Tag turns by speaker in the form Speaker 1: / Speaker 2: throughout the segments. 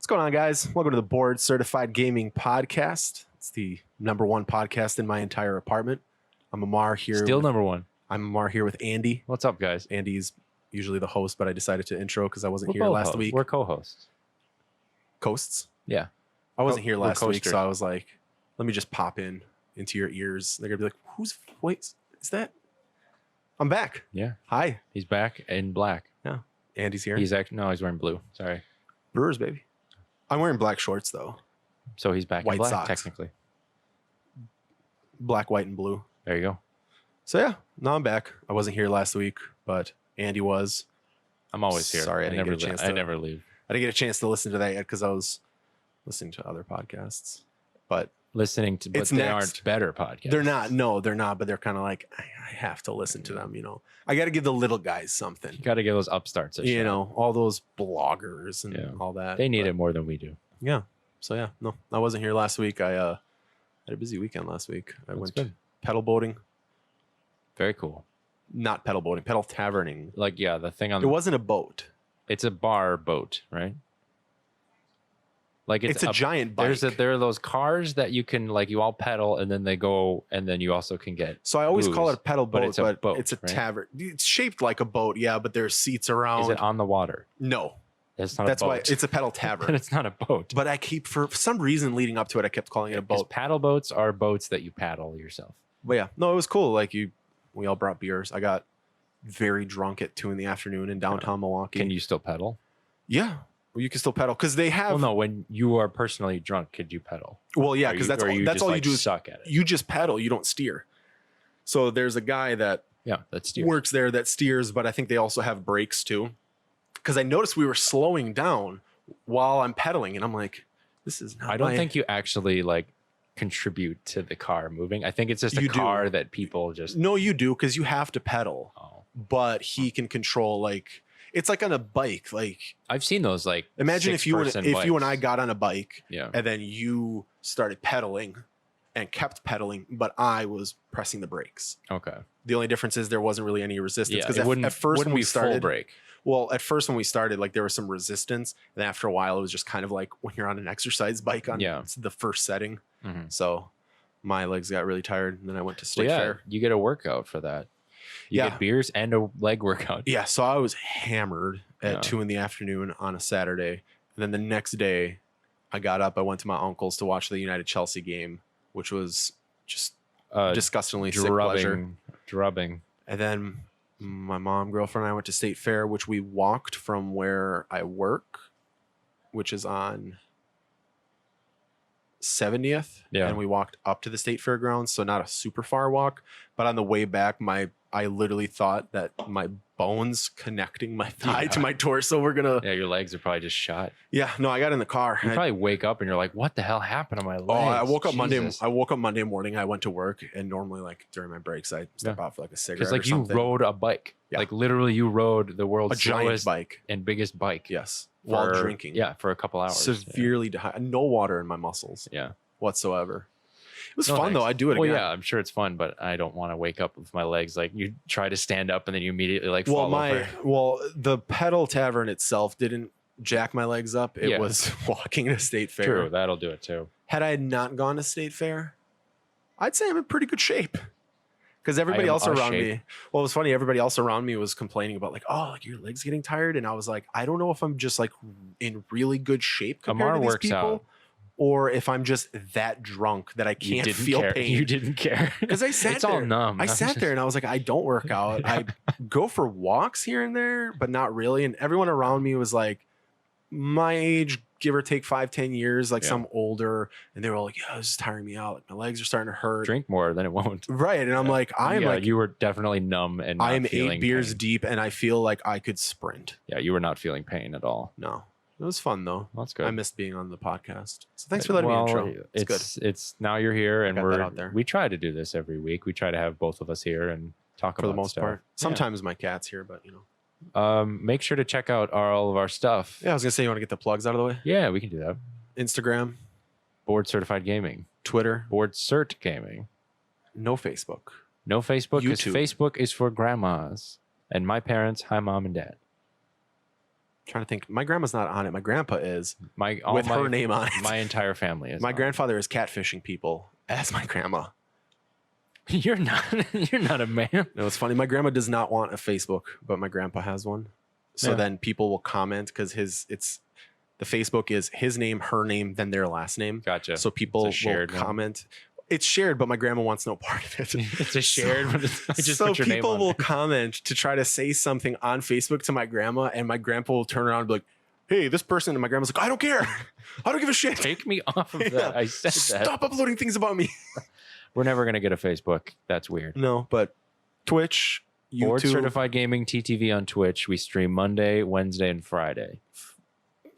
Speaker 1: going on, guys? Welcome to the Board Certified Gaming Podcast. It's the #1 podcast in my entire apartment. I'm Amar here.
Speaker 2: Still number one.
Speaker 1: I'm Amar here with Andy.
Speaker 2: What's up, guys?
Speaker 1: Andy's usually the host, but I decided to intro because I wasn't here last week.
Speaker 2: We're co-hosts.
Speaker 1: Coasts?
Speaker 2: Yeah.
Speaker 1: I wasn't here last week,
Speaker 2: coasters.
Speaker 1: so I was like, let me just pop into your ears. They're going to be like, whose voice is that? I'm back.
Speaker 2: Yeah.
Speaker 1: Hi.
Speaker 2: He's back in black.
Speaker 1: Yeah. Andy's here.
Speaker 2: He's wearing blue. Sorry.
Speaker 1: Brewers, baby. I'm wearing black shorts, though.
Speaker 2: So he's back
Speaker 1: White
Speaker 2: in black,
Speaker 1: socks.
Speaker 2: technically.
Speaker 1: Black, white, and blue.
Speaker 2: There you go.
Speaker 1: So yeah, now I'm back. I wasn't here last week, but Andy was.
Speaker 2: I'm always here.
Speaker 1: Sorry, I
Speaker 2: never
Speaker 1: didn't get a chance.
Speaker 2: I never leave.
Speaker 1: I didn't get a chance to listen to that yet because I was listening to other podcasts. But
Speaker 2: Listening to, but
Speaker 1: it's
Speaker 2: they
Speaker 1: next.
Speaker 2: aren't better podcasts.
Speaker 1: They're not. No, they're not. But they're kind of like, I have to listen to them. You know, I got to give the little guys something.
Speaker 2: You got to give those upstarts a
Speaker 1: You
Speaker 2: shot.
Speaker 1: know, all those bloggers and all that.
Speaker 2: They need it more than we do.
Speaker 1: Yeah. So yeah, no, I wasn't here last week. I had a busy weekend last week. I
Speaker 2: That's
Speaker 1: went
Speaker 2: good.
Speaker 1: pedal boating.
Speaker 2: Very cool.
Speaker 1: Not pedal boating, pedal taverning.
Speaker 2: Like, yeah, the thing on
Speaker 1: It wasn't a boat.
Speaker 2: it's a bar boat, right? Like
Speaker 1: It's a giant bike.
Speaker 2: There are those cars that you can, like, you all pedal and then they go, and then you also can get.
Speaker 1: So I always
Speaker 2: booze,
Speaker 1: call it a pedal boat,
Speaker 2: but it's a boat,
Speaker 1: it's a
Speaker 2: right?
Speaker 1: tavern. It's shaped like a boat, yeah, but there's seats around.
Speaker 2: Is it on the water?
Speaker 1: No,
Speaker 2: It's not
Speaker 1: that's
Speaker 2: a boat.
Speaker 1: why it's a pedal
Speaker 2: But
Speaker 1: tavern.
Speaker 2: it's not a boat.
Speaker 1: But I keep, for some reason leading up to it, I kept calling it a
Speaker 2: Because
Speaker 1: boat.
Speaker 2: paddle boats are boats that you paddle yourself.
Speaker 1: But yeah, no, it was cool. Like we all brought beers. I got very drunk at 2 PM in downtown Milwaukee.
Speaker 2: Can you still pedal?
Speaker 1: Yeah, well, you can still pedal because they have.
Speaker 2: Well, no. When you are personally drunk, could you pedal?
Speaker 1: Well, yeah,
Speaker 2: Or
Speaker 1: because
Speaker 2: you-
Speaker 1: that's
Speaker 2: or you
Speaker 1: that's
Speaker 2: just,
Speaker 1: all you
Speaker 2: like,
Speaker 1: do. Is
Speaker 2: suck at it.
Speaker 1: you just pedal. You don't steer. So there's a guy that
Speaker 2: Yeah, that's steer.
Speaker 1: works there that steers, but I think they also have brakes too. Because I noticed we were slowing down while I'm pedaling, and I'm like, this is not.
Speaker 2: I don't think you actually like contribute to the car moving. I think it's just a
Speaker 1: You do.
Speaker 2: car that people just.
Speaker 1: No, you do because you have to pedal,
Speaker 2: Oh.
Speaker 1: but he can control like it's like on a bike. Like
Speaker 2: I've seen those like.
Speaker 1: imagine if you and I
Speaker 2: bikes.
Speaker 1: got on a bike,
Speaker 2: Yeah.
Speaker 1: and then you started pedaling and kept pedaling, but I was pressing the brakes.
Speaker 2: Okay.
Speaker 1: The only difference is there wasn't really any resistance
Speaker 2: Yeah.
Speaker 1: because
Speaker 2: It wouldn't
Speaker 1: at first
Speaker 2: wouldn't
Speaker 1: when we
Speaker 2: be full
Speaker 1: started,
Speaker 2: brake.
Speaker 1: well, at first when we started, like there was some resistance, and after a while, it was just kind of like when you're on an exercise bike on the first setting.
Speaker 2: Mhm.
Speaker 1: So my legs got really tired, and then I went to
Speaker 2: Well,
Speaker 1: State
Speaker 2: yeah,
Speaker 1: Fair.
Speaker 2: you get a workout for that. You
Speaker 1: Yeah.
Speaker 2: get beers and a leg workout.
Speaker 1: Yeah, so I was hammered at
Speaker 2: Yeah.
Speaker 1: 2 PM on a Saturday, and then the next day, I got up. I went to my uncle's to watch the United Chelsea game, which was just disgustingly sick pleasure.
Speaker 2: Drubbing.
Speaker 1: And then my mom, girlfriend, and I went to State Fair, which we walked from where I work, which is on 70th.
Speaker 2: Yeah.
Speaker 1: And we walked up to the State Fairgrounds, so not a super far walk. But on the way back, I literally thought that my bones connecting my thigh to my torso were gonna.
Speaker 2: Yeah, your legs are probably just shot.
Speaker 1: Yeah, no, I got in the car.
Speaker 2: You probably wake up and you're like, "What the hell happened to my legs?"
Speaker 1: Oh, I woke up
Speaker 2: Jesus.
Speaker 1: Monday morning. I went to work, and normally, like during my breaks, I step out for like a cigarette.
Speaker 2: Because like
Speaker 1: or
Speaker 2: you
Speaker 1: something.
Speaker 2: rode a bike.
Speaker 1: Yeah.
Speaker 2: Like literally, you rode the
Speaker 1: a
Speaker 2: world's
Speaker 1: giant
Speaker 2: slowest
Speaker 1: bike.
Speaker 2: and biggest bike.
Speaker 1: Yes, while
Speaker 2: for-
Speaker 1: drinking.
Speaker 2: Yeah, for a couple hours.
Speaker 1: Severely dehydrated. No water in my muscles
Speaker 2: Yeah.
Speaker 1: whatsoever. It was
Speaker 2: No,
Speaker 1: fun
Speaker 2: thanks.
Speaker 1: though. I'd do it
Speaker 2: Well,
Speaker 1: again.
Speaker 2: yeah, I'm sure it's fun, but I don't want to wake up with my legs. Like you try to stand up and then you immediately like fall over.
Speaker 1: Well, the pedal tavern itself didn't jack my legs up. It
Speaker 2: Yeah.
Speaker 1: was walking to State Fair.
Speaker 2: True, that'll do it too.
Speaker 1: Had I not gone to State Fair, I'd say I'm in pretty good shape. Because everybody
Speaker 2: am
Speaker 1: else
Speaker 2: out of
Speaker 1: around
Speaker 2: shape.
Speaker 1: me, well, it was funny. Everybody else around me was complaining about like, oh, like your legs getting tired, and I was like, I don't know if I'm just like in really good shape compared
Speaker 2: Amar
Speaker 1: to these
Speaker 2: works
Speaker 1: people,
Speaker 2: out.
Speaker 1: or if I'm just that drunk that I
Speaker 2: You
Speaker 1: can't
Speaker 2: didn't
Speaker 1: feel
Speaker 2: care.
Speaker 1: pain.
Speaker 2: You didn't care.
Speaker 1: Because I sat
Speaker 2: it's
Speaker 1: there.
Speaker 2: all numb.
Speaker 1: I sat there and I was like, I don't work out. I go for walks here and there, but not really. And everyone around me was like my age, give or take 5-10 years, like
Speaker 2: Yeah.
Speaker 1: some older. And they were like, yeah, this is tiring me out. Like my legs are starting to hurt.
Speaker 2: Drink more, then it won't.
Speaker 1: Right. And I'm like,
Speaker 2: You were definitely numb and not
Speaker 1: I'm
Speaker 2: feeling
Speaker 1: 8 beers
Speaker 2: pain.
Speaker 1: deep and I feel like I could sprint.
Speaker 2: Yeah, you were not feeling pain at all.
Speaker 1: No, it was fun though.
Speaker 2: That's good.
Speaker 1: I missed being on the podcast. So thanks for letting me intro. It's good.
Speaker 2: It's now you're here, and
Speaker 1: got that out there.
Speaker 2: we try to do this every week. We try to have both of us here and talk
Speaker 1: For
Speaker 2: about
Speaker 1: the most
Speaker 2: stuff.
Speaker 1: part.
Speaker 2: Yeah.
Speaker 1: Sometimes my cat's here, but you know.
Speaker 2: Make sure to check out all of our stuff.
Speaker 1: Yeah, I was gonna say you want to get the plugs out of the way.
Speaker 2: Yeah, we can do that.
Speaker 1: Instagram,
Speaker 2: Board Certified Gaming,
Speaker 1: Twitter,
Speaker 2: Board Cert Gaming.
Speaker 1: no Facebook.
Speaker 2: No Facebook, because
Speaker 1: YouTube.
Speaker 2: Facebook is for grandmas and my parents. Hi, mom and dad.
Speaker 1: Trying to think. My grandma's not on it. My grandpa is her name on it.
Speaker 2: My entire family is.
Speaker 1: My grandfather is catfishing people as my grandma.
Speaker 2: You're not a man.
Speaker 1: No, it's funny. My grandma does not want a Facebook, but my grandpa has one. So then people will comment because the Facebook is his name, her name, then their last name.
Speaker 2: Gotcha.
Speaker 1: So people will comment. It's shared, but my grandma wants no part of it.
Speaker 2: It's a shared, but I just put your name on
Speaker 1: people will
Speaker 2: there.
Speaker 1: comment to try to say something on Facebook to my grandma, and my grandpa will turn around and be like, "Hey, this person," and my grandma's like, "I don't care. I don't give a shit.
Speaker 2: Take me off of that. I said that.
Speaker 1: Stop uploading things about me."
Speaker 2: We're never gonna get a Facebook. That's weird.
Speaker 1: No, but Twitch, YouTube,
Speaker 2: Board Certified Gaming TTV on Twitch. We stream Monday, Wednesday, and Friday.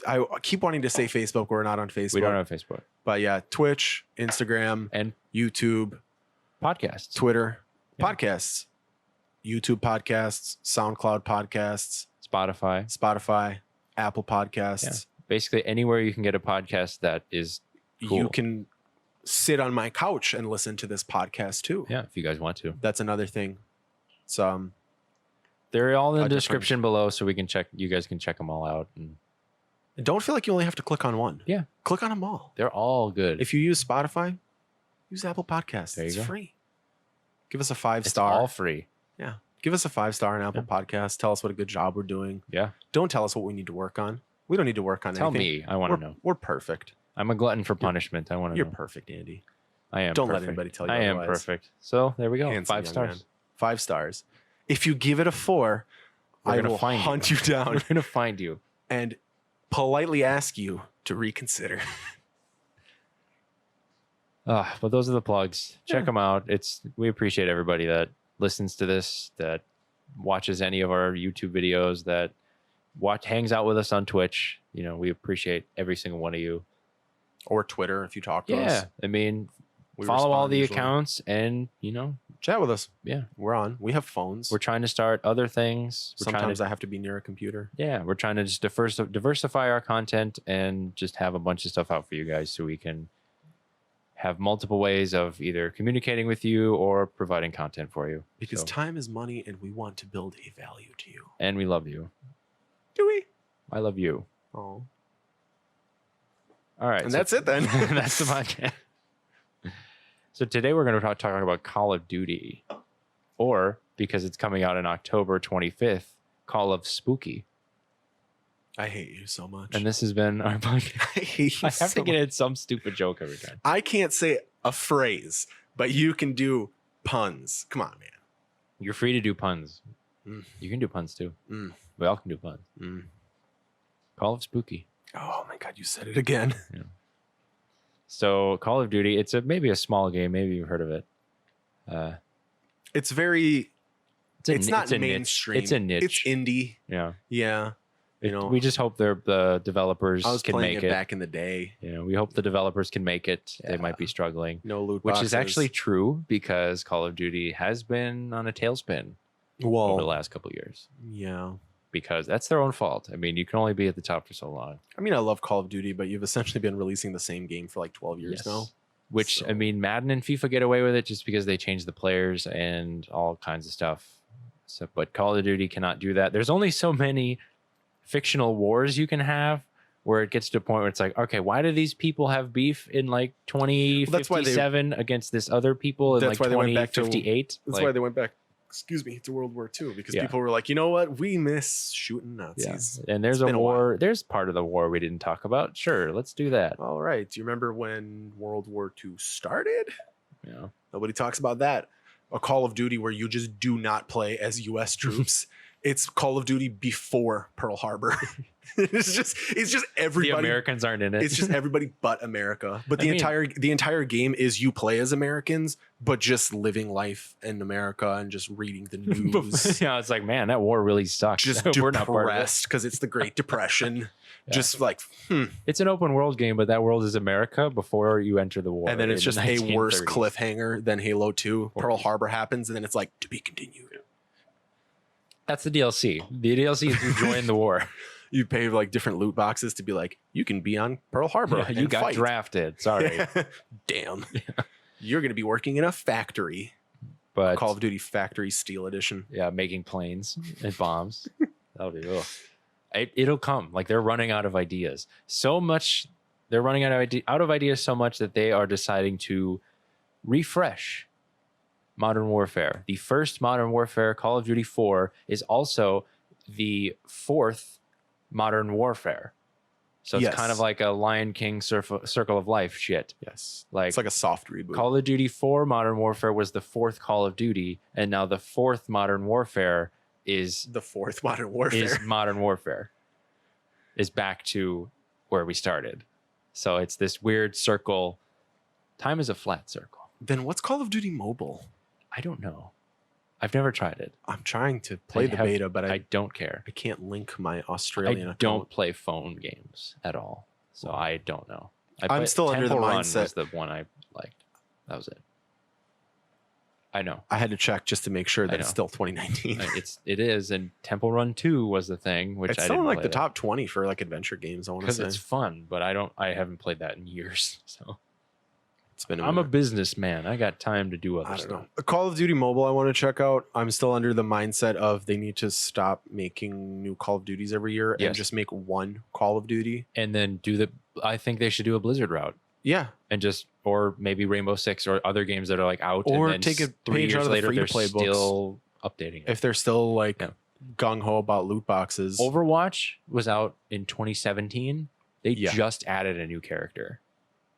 Speaker 1: I keep wanting to say Facebook. We're not on Facebook.
Speaker 2: We don't have Facebook.
Speaker 1: But yeah, Twitch, Instagram,
Speaker 2: and
Speaker 1: YouTube,
Speaker 2: podcasts,
Speaker 1: Twitter, podcasts, YouTube podcasts, SoundCloud podcasts, Spotify, Apple Podcasts.
Speaker 2: Yeah. Basically anywhere you can get a podcast that is cool.
Speaker 1: You can sit on my couch and listen to this podcast too.
Speaker 2: Yeah, if you guys want to.
Speaker 1: That's another thing. So
Speaker 2: they're all in the description below, so we can check. You guys can check them all out. And
Speaker 1: don't feel like you only have to click on one.
Speaker 2: Yeah,
Speaker 1: click on them all.
Speaker 2: They're all good.
Speaker 1: If you use Spotify, use Apple Podcasts. It's free. Give us a 5-star.
Speaker 2: It's all free.
Speaker 1: Yeah, give us a 5-star on Apple Podcasts. Tell us what a good job we're doing.
Speaker 2: Yeah.
Speaker 1: Don't tell us what we need to work on. We don't need to work on anything.
Speaker 2: Tell me. I want to know.
Speaker 1: We're perfect.
Speaker 2: I'm a glutton for punishment. I want to know.
Speaker 1: You're perfect, Andy.
Speaker 2: I am.
Speaker 1: Don't
Speaker 2: perfect.
Speaker 1: let anybody tell you
Speaker 2: I
Speaker 1: otherwise.
Speaker 2: am perfect. So there we go.
Speaker 1: Handsome
Speaker 2: 5 stars.
Speaker 1: man. 5 stars. If you give it a 4, I will hunt you down.
Speaker 2: We're gonna find you
Speaker 1: and politely ask you to reconsider.
Speaker 2: But those are the plugs. Check them out. We appreciate everybody that listens to this, that watches any of our YouTube videos, that hangs out with us on Twitch. You know, we appreciate every single one of you.
Speaker 1: Or Twitter if you talk to us.
Speaker 2: Yeah, I mean, follow all the accounts and,
Speaker 1: chat with us.
Speaker 2: Yeah.
Speaker 1: We're on. We have phones.
Speaker 2: We're trying to start other things.
Speaker 1: Sometimes I have to be near a computer.
Speaker 2: Yeah, we're trying to just diversify our content and just have a bunch of stuff out for you guys so we can have multiple ways of either communicating with you or providing content for you.
Speaker 1: Because time is money and we want to build a value to you.
Speaker 2: And we love you.
Speaker 1: Do we?
Speaker 2: I love you.
Speaker 1: Oh.
Speaker 2: All right.
Speaker 1: And that's it then.
Speaker 2: That's the podcast. So today we're going to talk about Call of Duty, or because it's coming out in October 25th, Call of Spooky.
Speaker 1: I hate you so much.
Speaker 2: And this has been our podcast.
Speaker 1: I hate you
Speaker 2: I have to get in some stupid joke every time.
Speaker 1: I can't say a phrase, but you can do puns. Come on, man.
Speaker 2: You're free to do puns. You can do puns too. We all can do puns. Call of Spooky.
Speaker 1: Oh my God, you said it again.
Speaker 2: Yeah. So Call of Duty, it's maybe a small game. Maybe you've heard of it.
Speaker 1: It's very. It's not mainstream.
Speaker 2: It's a niche.
Speaker 1: It's indie.
Speaker 2: Yeah.
Speaker 1: Yeah.
Speaker 2: We just hope the developers can make it.
Speaker 1: Back in the day.
Speaker 2: We hope the developers can make it. Yeah. They might be struggling.
Speaker 1: No loot
Speaker 2: boxes.
Speaker 1: boxes.
Speaker 2: Which is actually true because Call of Duty has been on a tailspin over the last couple of years.
Speaker 1: Yeah.
Speaker 2: Because that's their own fault. I mean, you can only be at the top for so long.
Speaker 1: I mean, I love Call of Duty, but you've essentially been releasing the same game for like 12 years now.
Speaker 2: Which, I mean, Madden and FIFA get away with it just because they change the players and all kinds of stuff. So, but Call of Duty cannot do that. There's only so many fictional wars you can have where it gets to a point where it's like, okay, why do these people have beef in like 2057 against this other people in like 2058?
Speaker 1: That's why they went back. Excuse me, to World War II because people were like, you know what? We miss shooting Nazis.
Speaker 2: Yeah. And there's a war. There's part of the war we didn't talk about. Sure, let's do that.
Speaker 1: All right. Do you remember when World War II started?
Speaker 2: Yeah.
Speaker 1: Nobody talks about that. A Call of Duty where you just do not play as U.S. troops. It's Call of Duty before Pearl Harbor. it's just everybody.
Speaker 2: The Americans aren't in it.
Speaker 1: It's just everybody but America. But the entire game is you play as Americans, but just living life in America and just reading the news.
Speaker 2: Yeah, it's like, man, that war really sucks.
Speaker 1: Just depressed because it's the Great Depression. Just like,
Speaker 2: It's an open world game, but that world is America before you enter the war.
Speaker 1: And then it's just a worse cliffhanger than Halo 2. Pearl Harbor happens, and then it's like, to be continued.
Speaker 2: That's the DLC. The DLC is you join the war.
Speaker 1: You pay like different loot boxes to be like, you can be on Pearl Harbor.
Speaker 2: Yeah, you got drafted. Sorry.
Speaker 1: Damn. Yeah. You're going to be working in a factory.
Speaker 2: But
Speaker 1: Call of Duty Factory Steel Edition.
Speaker 2: Yeah, making planes and bombs. That'll be It'll come. Like they're running out of ideas so much. They're running out of ideas so much that they are deciding to refresh Modern Warfare. The first Modern Warfare, Call of Duty 4, is also the fourth Modern Warfare. So it's kind of like a Lion King Circle of Life shit.
Speaker 1: Yes.
Speaker 2: Like
Speaker 1: it's like a soft reboot.
Speaker 2: Call of Duty 4 Modern Warfare was the fourth Call of Duty, and now the fourth Modern Warfare is
Speaker 1: the fourth Modern Warfare.
Speaker 2: Is Modern Warfare. Is back to where we started. So it's this weird circle. Time is a flat circle.
Speaker 1: Then what's Call of Duty Mobile?
Speaker 2: I don't know. I've never tried it.
Speaker 1: I'm trying to play the beta, but
Speaker 2: I don't care.
Speaker 1: I can't link my Australian account.
Speaker 2: I don't play phone games at all, so I don't know.
Speaker 1: I'm still under the mindset.
Speaker 2: Run was the one I liked. That was it. I know.
Speaker 1: I had to check just to make sure that it's still 2019.
Speaker 2: It is, and Temple Run 2 was the thing, which
Speaker 1: it's still in like the top 20 for like adventure games. I want to say
Speaker 2: because it's fun, but I haven't played that in years. So
Speaker 1: it's been.
Speaker 2: I'm a businessman. I got time to do other
Speaker 1: I
Speaker 2: stuff.
Speaker 1: don't know. Call of Duty Mobile, I want to check out. I'm still under the mindset of they need to stop making new Call of Duties every year and just make one Call of Duty,
Speaker 2: and then I think they should do a Blizzard route.
Speaker 1: Yeah,
Speaker 2: and or maybe Rainbow Six or other games that are like out,
Speaker 1: or
Speaker 2: and then
Speaker 1: take a
Speaker 2: 3
Speaker 1: page
Speaker 2: years
Speaker 1: out of the
Speaker 2: later
Speaker 1: free
Speaker 2: they're
Speaker 1: to play
Speaker 2: still
Speaker 1: books.
Speaker 2: Updating it.
Speaker 1: If they're still like gung ho about loot boxes.
Speaker 2: Overwatch was out in 2017. They just added a new character,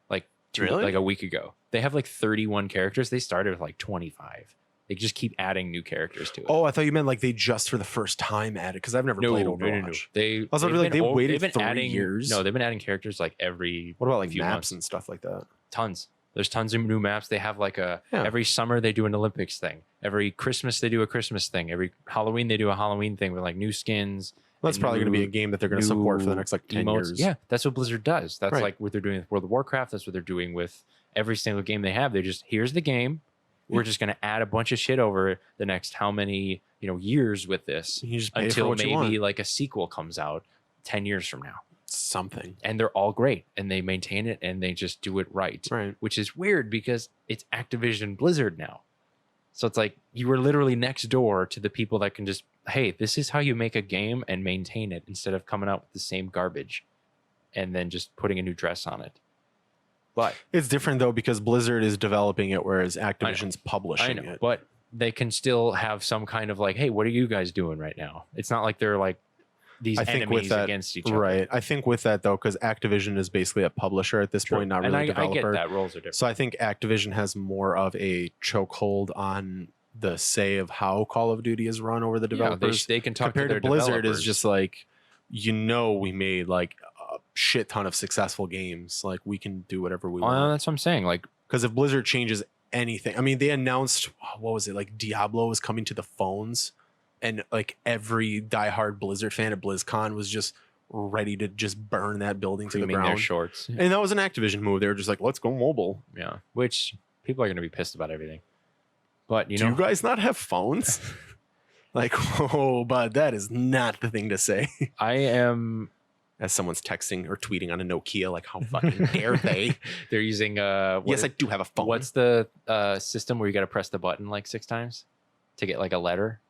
Speaker 2: like like a week ago. They have like 31 characters. They started with like 25. They just keep adding new characters to it.
Speaker 1: Oh, I thought you meant like they just for the first time added, because I've never played Overwatch.
Speaker 2: They
Speaker 1: waited 3 years.
Speaker 2: No, they've been adding characters like every.
Speaker 1: What about like
Speaker 2: few
Speaker 1: maps
Speaker 2: months.
Speaker 1: and stuff like that?
Speaker 2: Tons. There's tons of new maps. They have like every summer they do an Olympics thing. Every Christmas they do a Christmas thing. Every Halloween they do a Halloween thing with like new skins.
Speaker 1: Well, that's probably going to be a game that they're going to support for the next like 10 years.
Speaker 2: Yeah, that's what Blizzard does. That's like what they're doing with World of Warcraft. That's what they're doing with every single game they have. They just, here's the game. We're just going to add a bunch of shit over the next how many years with this until maybe like a sequel comes out 10 years from now.
Speaker 1: Something.
Speaker 2: And they're all great, and they maintain it, and they just do it right. Which is weird because it's Activision Blizzard now. So it's like you were literally next door to the people that can just, hey, this is how you make a game and maintain it, instead of coming out with the same garbage and then just putting a new dress on it. But
Speaker 1: it's different though, because Blizzard is developing it, whereas Activision's publishing it.
Speaker 2: But they can still have some kind of like, hey, what are you guys doing right now? It's not like they're like these enemies against each other.
Speaker 1: Right. I think with that though, because Activision is basically a publisher at this point, not really a developer.
Speaker 2: I get that roles are different.
Speaker 1: So I think Activision has more of a chokehold on the say of how Call of Duty is run over the developers.
Speaker 2: They can talk
Speaker 1: compared
Speaker 2: to their
Speaker 1: Blizzard
Speaker 2: developers.
Speaker 1: is just like, we made like a shit ton of successful games. Like we can do whatever we want.
Speaker 2: That's what I'm saying. Like,
Speaker 1: because if Blizzard changes anything, I mean, they announced, what was it? Like Diablo was coming to the phones. And like every diehard Blizzard fan at BlizzCon was just ready to just burn that building to the ground.
Speaker 2: Their shorts.
Speaker 1: And that was an Activision move. They were just like, let's go mobile.
Speaker 2: Yeah. Which people are going to be pissed about everything. But
Speaker 1: do you guys not have phones? Like, oh, but that is not the thing to say.
Speaker 2: I am.
Speaker 1: As someone's texting or tweeting on a Nokia, like, how fucking dare they?
Speaker 2: They're using
Speaker 1: yes, I do have a phone.
Speaker 2: What's the system where you got to press the button like 6 times to get like a letter?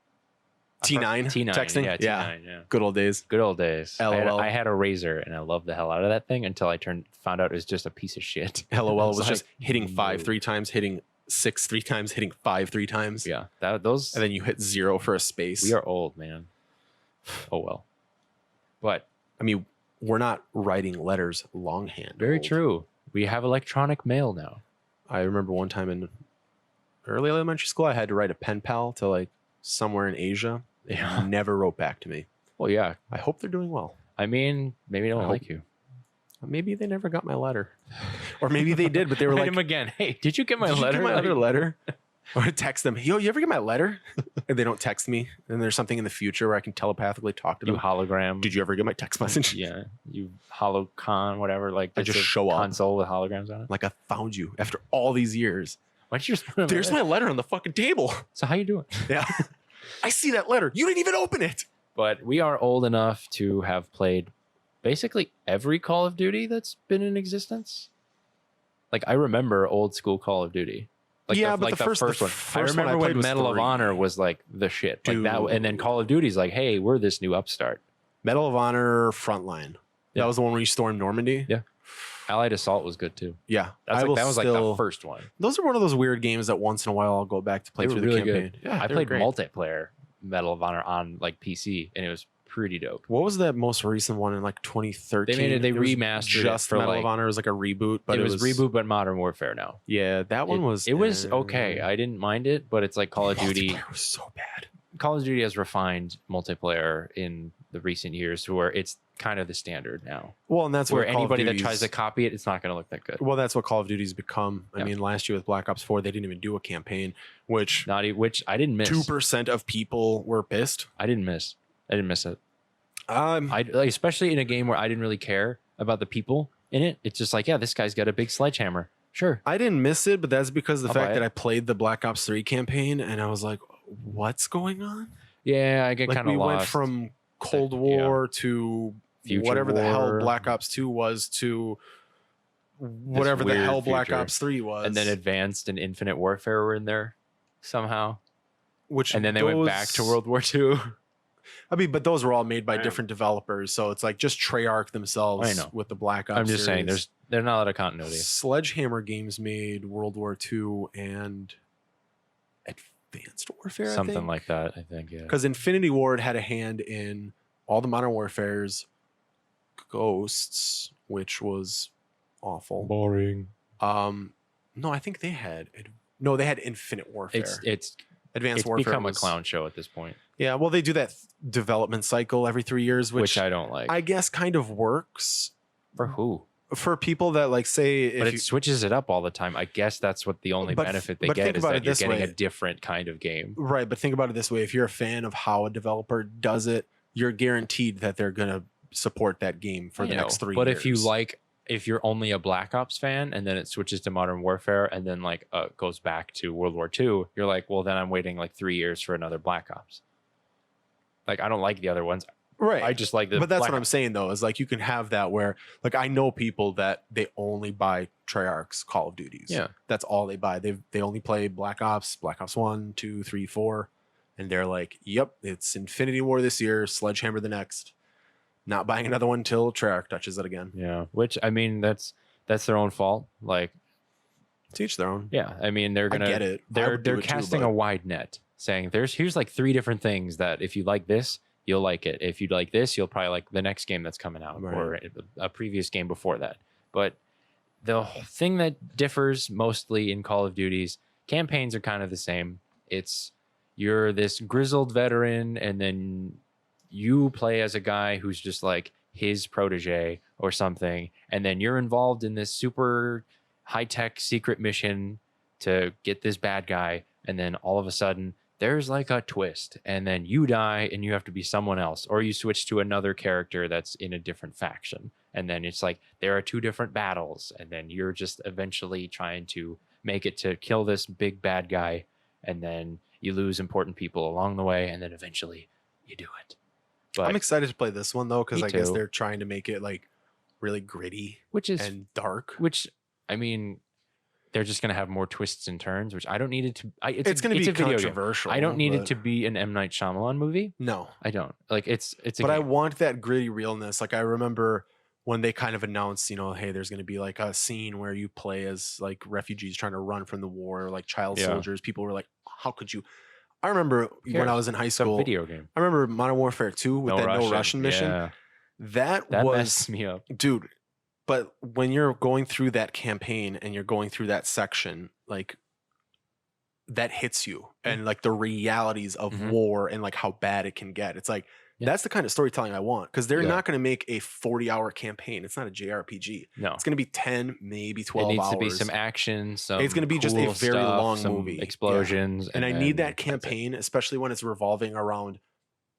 Speaker 1: T9 texting.
Speaker 2: Yeah, T9, yeah.
Speaker 1: Good old days.
Speaker 2: Good old days.
Speaker 1: LOL.
Speaker 2: I had a Razor and I loved the hell out of that thing until I found out it was just a piece of shit.
Speaker 1: LOL was like, just hitting 5 3 times, hitting 6 3 times, hitting 5 3 times.
Speaker 2: Yeah, those.
Speaker 1: And then you hit 0 for a space.
Speaker 2: We are old, man. Oh well. But
Speaker 1: I mean, we're not writing letters longhand.
Speaker 2: Very true. We have electronic mail now.
Speaker 1: I remember one time in early elementary school, I had to write a pen pal to like somewhere in Asia. They never wrote back to me.
Speaker 2: Well, yeah.
Speaker 1: I hope they're doing well.
Speaker 2: I mean, maybe they don't like you.
Speaker 1: Maybe they never got my letter. Or maybe they did, but they were like,
Speaker 2: him again. Hey, did you get my
Speaker 1: letter?
Speaker 2: letter?
Speaker 1: Did you get my other letter? Or text them, yo, you ever get my letter? And they don't text me. And there's something in the future where I can telepathically talk to them.
Speaker 2: You hologram.
Speaker 1: Did you ever get my text message?
Speaker 2: Yeah. You holocon, whatever. Like,
Speaker 1: I just show up.
Speaker 2: Console with holograms on it.
Speaker 1: Like, I found you after all these years.
Speaker 2: Why'd you just
Speaker 1: There's my letter on the fucking table.
Speaker 2: So how you doing?
Speaker 1: Yeah. I see that letter. You didn't even open it.
Speaker 2: But we are old enough to have played basically every Call of Duty that's been in existence. Like, I remember old school Call of Duty. Like the first one. I remember when Medal of Honor was like the shit. Like that, and then Call of Duty's like, hey, we're this new upstart.
Speaker 1: Medal of Honor Frontline.
Speaker 2: Yeah.
Speaker 1: That was the one where you stormed Normandy.
Speaker 2: Yeah. Allied Assault was good too.
Speaker 1: Yeah,
Speaker 2: That was like the first one.
Speaker 1: Those are one of those weird games that once in a while I'll go back to play
Speaker 2: They
Speaker 1: through
Speaker 2: were
Speaker 1: the
Speaker 2: really
Speaker 1: campaign.
Speaker 2: good.
Speaker 1: Yeah,
Speaker 2: I
Speaker 1: they were
Speaker 2: played
Speaker 1: great.
Speaker 2: multiplayer Medal of Honor on like PC, and it was pretty dope.
Speaker 1: What was that most recent one in like 2013?
Speaker 2: They
Speaker 1: was
Speaker 2: remastered
Speaker 1: just
Speaker 2: it for
Speaker 1: Medal
Speaker 2: like,
Speaker 1: of Honor. It was like a reboot, but
Speaker 2: it was reboot, but Modern Warfare now.
Speaker 1: Yeah, that one was.
Speaker 2: It was okay. I didn't mind it, but it's like Call of Duty.
Speaker 1: Multiplayer was so bad.
Speaker 2: Call of Duty has refined multiplayer in the recent years to where it's kind of the standard now.
Speaker 1: Well, and that's
Speaker 2: where
Speaker 1: where Call of
Speaker 2: anybody that
Speaker 1: Duty's-
Speaker 2: tries to copy it, it's not going to look that good.
Speaker 1: Well, that's what Call of Duty's become. I
Speaker 2: Yeah.
Speaker 1: mean, last year with Black Ops 4, they didn't even do a campaign, which
Speaker 2: Which I didn't miss.
Speaker 1: 2% of people were pissed.
Speaker 2: I didn't miss it.
Speaker 1: Um,
Speaker 2: I like, especially in a game where I didn't really care about the people in it. It's just like, yeah, this guy's got a big sledgehammer. Sure.
Speaker 1: I didn't miss it, but that's because of the
Speaker 2: I'll buy
Speaker 1: fact that
Speaker 2: it.
Speaker 1: I played the Black Ops 3 campaign and I was like, what's going on?
Speaker 2: Yeah, I get
Speaker 1: Like
Speaker 2: kind of
Speaker 1: we
Speaker 2: lost.
Speaker 1: went from Cold
Speaker 2: Yeah.
Speaker 1: War to
Speaker 2: Future
Speaker 1: whatever the hell
Speaker 2: War.
Speaker 1: Black Ops 2 was to whatever the
Speaker 2: weird
Speaker 1: hell Black
Speaker 2: future.
Speaker 1: Ops 3 was.
Speaker 2: And then Advanced and Infinite Warfare were in there somehow.
Speaker 1: which
Speaker 2: And then they went back to World War II.
Speaker 1: I mean, but those were all made by
Speaker 2: I know.
Speaker 1: different developers, so it's like just Treyarch themselves
Speaker 2: I know.
Speaker 1: with the Black Ops.
Speaker 2: I'm just saying,
Speaker 1: series.
Speaker 2: there's not a lot of continuity.
Speaker 1: Sledgehammer Games made World War II and Advanced Warfare,
Speaker 2: Something like that, I think. Yeah.
Speaker 1: because Infinity Ward had a hand in all the Modern Warfares, Ghosts, which was awful.
Speaker 2: Boring.
Speaker 1: No, I think they had they had Infinite Warfare.
Speaker 2: It's
Speaker 1: Advanced Warfare
Speaker 2: become
Speaker 1: was,
Speaker 2: a clown show at this point,
Speaker 1: Yeah, well, they do that development cycle every 3 years,
Speaker 2: which I don't like.
Speaker 1: I guess kind of works
Speaker 2: For who?
Speaker 1: for people that like say
Speaker 2: But
Speaker 1: if
Speaker 2: it switches it up all the time. I guess that's what the only
Speaker 1: But-
Speaker 2: benefit they
Speaker 1: but
Speaker 2: get
Speaker 1: think
Speaker 2: is
Speaker 1: about
Speaker 2: that
Speaker 1: it
Speaker 2: you're
Speaker 1: this
Speaker 2: getting
Speaker 1: way.
Speaker 2: a different kind of game.
Speaker 1: right, but think about it this way: if you're a fan of how a developer does it, you're guaranteed that they're gonna support that game for the next 3 years.
Speaker 2: But if you're only a Black Ops fan and then it switches to Modern Warfare and then like goes back to World War II, you're like, well, then I'm waiting like 3 years for another Black Ops. Like, I don't like the other ones.
Speaker 1: right,
Speaker 2: I just like the.
Speaker 1: but that's
Speaker 2: Black
Speaker 1: what I'm
Speaker 2: Ops.
Speaker 1: saying though, is like you can have that where like I know people that they only buy Treyarch's Call of Duties.
Speaker 2: Yeah.
Speaker 1: That's all they buy. They only play Black Ops 1, 2, 3, 4, and they're like, yep, it's Infinity War this year, Sledgehammer the next. Not buying another one till Treyarch touches it again.
Speaker 2: Yeah, which I mean, that's their own fault. Like,
Speaker 1: To each their own.
Speaker 2: yeah, I mean, they're gonna
Speaker 1: I get it. I
Speaker 2: They're
Speaker 1: would do it too,
Speaker 2: casting
Speaker 1: but-
Speaker 2: a wide net, saying here's like 3 different things that if you like this, you'll like it. If you like this, you'll probably like the next game that's coming out
Speaker 1: Right.
Speaker 2: or a previous game before that. But the thing that differs mostly in Call of Duty's campaigns are kind of the same. It's you're this grizzled veteran, and then you play as a guy who's just like his protege or something, and then you're involved in this super high-tech secret mission to get this bad guy, and then all of a sudden there's like a twist, and then you die and you have to be someone else, or you switch to another character that's in a different faction, and then it's like there are 2 different battles, and then you're just eventually trying to make it to kill this big bad guy, and then you lose important people along the way, and then eventually you do it. But
Speaker 1: I'm excited to play this one though, because
Speaker 2: Me
Speaker 1: I guess
Speaker 2: too.
Speaker 1: they're trying to make it like really gritty
Speaker 2: which is
Speaker 1: and dark.
Speaker 2: which I mean, they're just gonna have more twists and turns, which I don't need it to.
Speaker 1: It's going to be
Speaker 2: a video game.
Speaker 1: controversial.
Speaker 2: I don't need it
Speaker 1: but-
Speaker 2: to be an M. Night Shyamalan movie.
Speaker 1: No,
Speaker 2: I don't like it's a
Speaker 1: but I
Speaker 2: game.
Speaker 1: want that gritty realness. Like I remember when they kind of announced, hey, there's going to be like a scene where you play as like refugees trying to run from the war, like child
Speaker 2: Yeah.
Speaker 1: soldiers. People were like, "How could you?" I remember when I
Speaker 2: cares?
Speaker 1: was in high
Speaker 2: It's a
Speaker 1: school.
Speaker 2: video game.
Speaker 1: I remember Modern Warfare 2 with that no Russian mission.
Speaker 2: Yeah,
Speaker 1: That
Speaker 2: that
Speaker 1: was
Speaker 2: messed me up.
Speaker 1: dude. But when you're going through that campaign and you're going through that section, like that hits you and like the realities of
Speaker 2: Mhm.
Speaker 1: war and like how bad it can get. It's like
Speaker 2: Yeah.
Speaker 1: that's the kind of storytelling I want, because they're
Speaker 2: Yeah.
Speaker 1: not going to make a 40-hour campaign. It's not a JRPG.
Speaker 2: No,
Speaker 1: It's going to be 10, maybe
Speaker 2: it
Speaker 1: 12
Speaker 2: needs
Speaker 1: hours.
Speaker 2: to be some action. Some
Speaker 1: It's gonna be just a
Speaker 2: cool
Speaker 1: very
Speaker 2: stuff,
Speaker 1: long
Speaker 2: some
Speaker 1: movie. Yeah.
Speaker 2: explosions,
Speaker 1: and I need
Speaker 2: then
Speaker 1: that
Speaker 2: that's it.
Speaker 1: campaign, especially when it's revolving around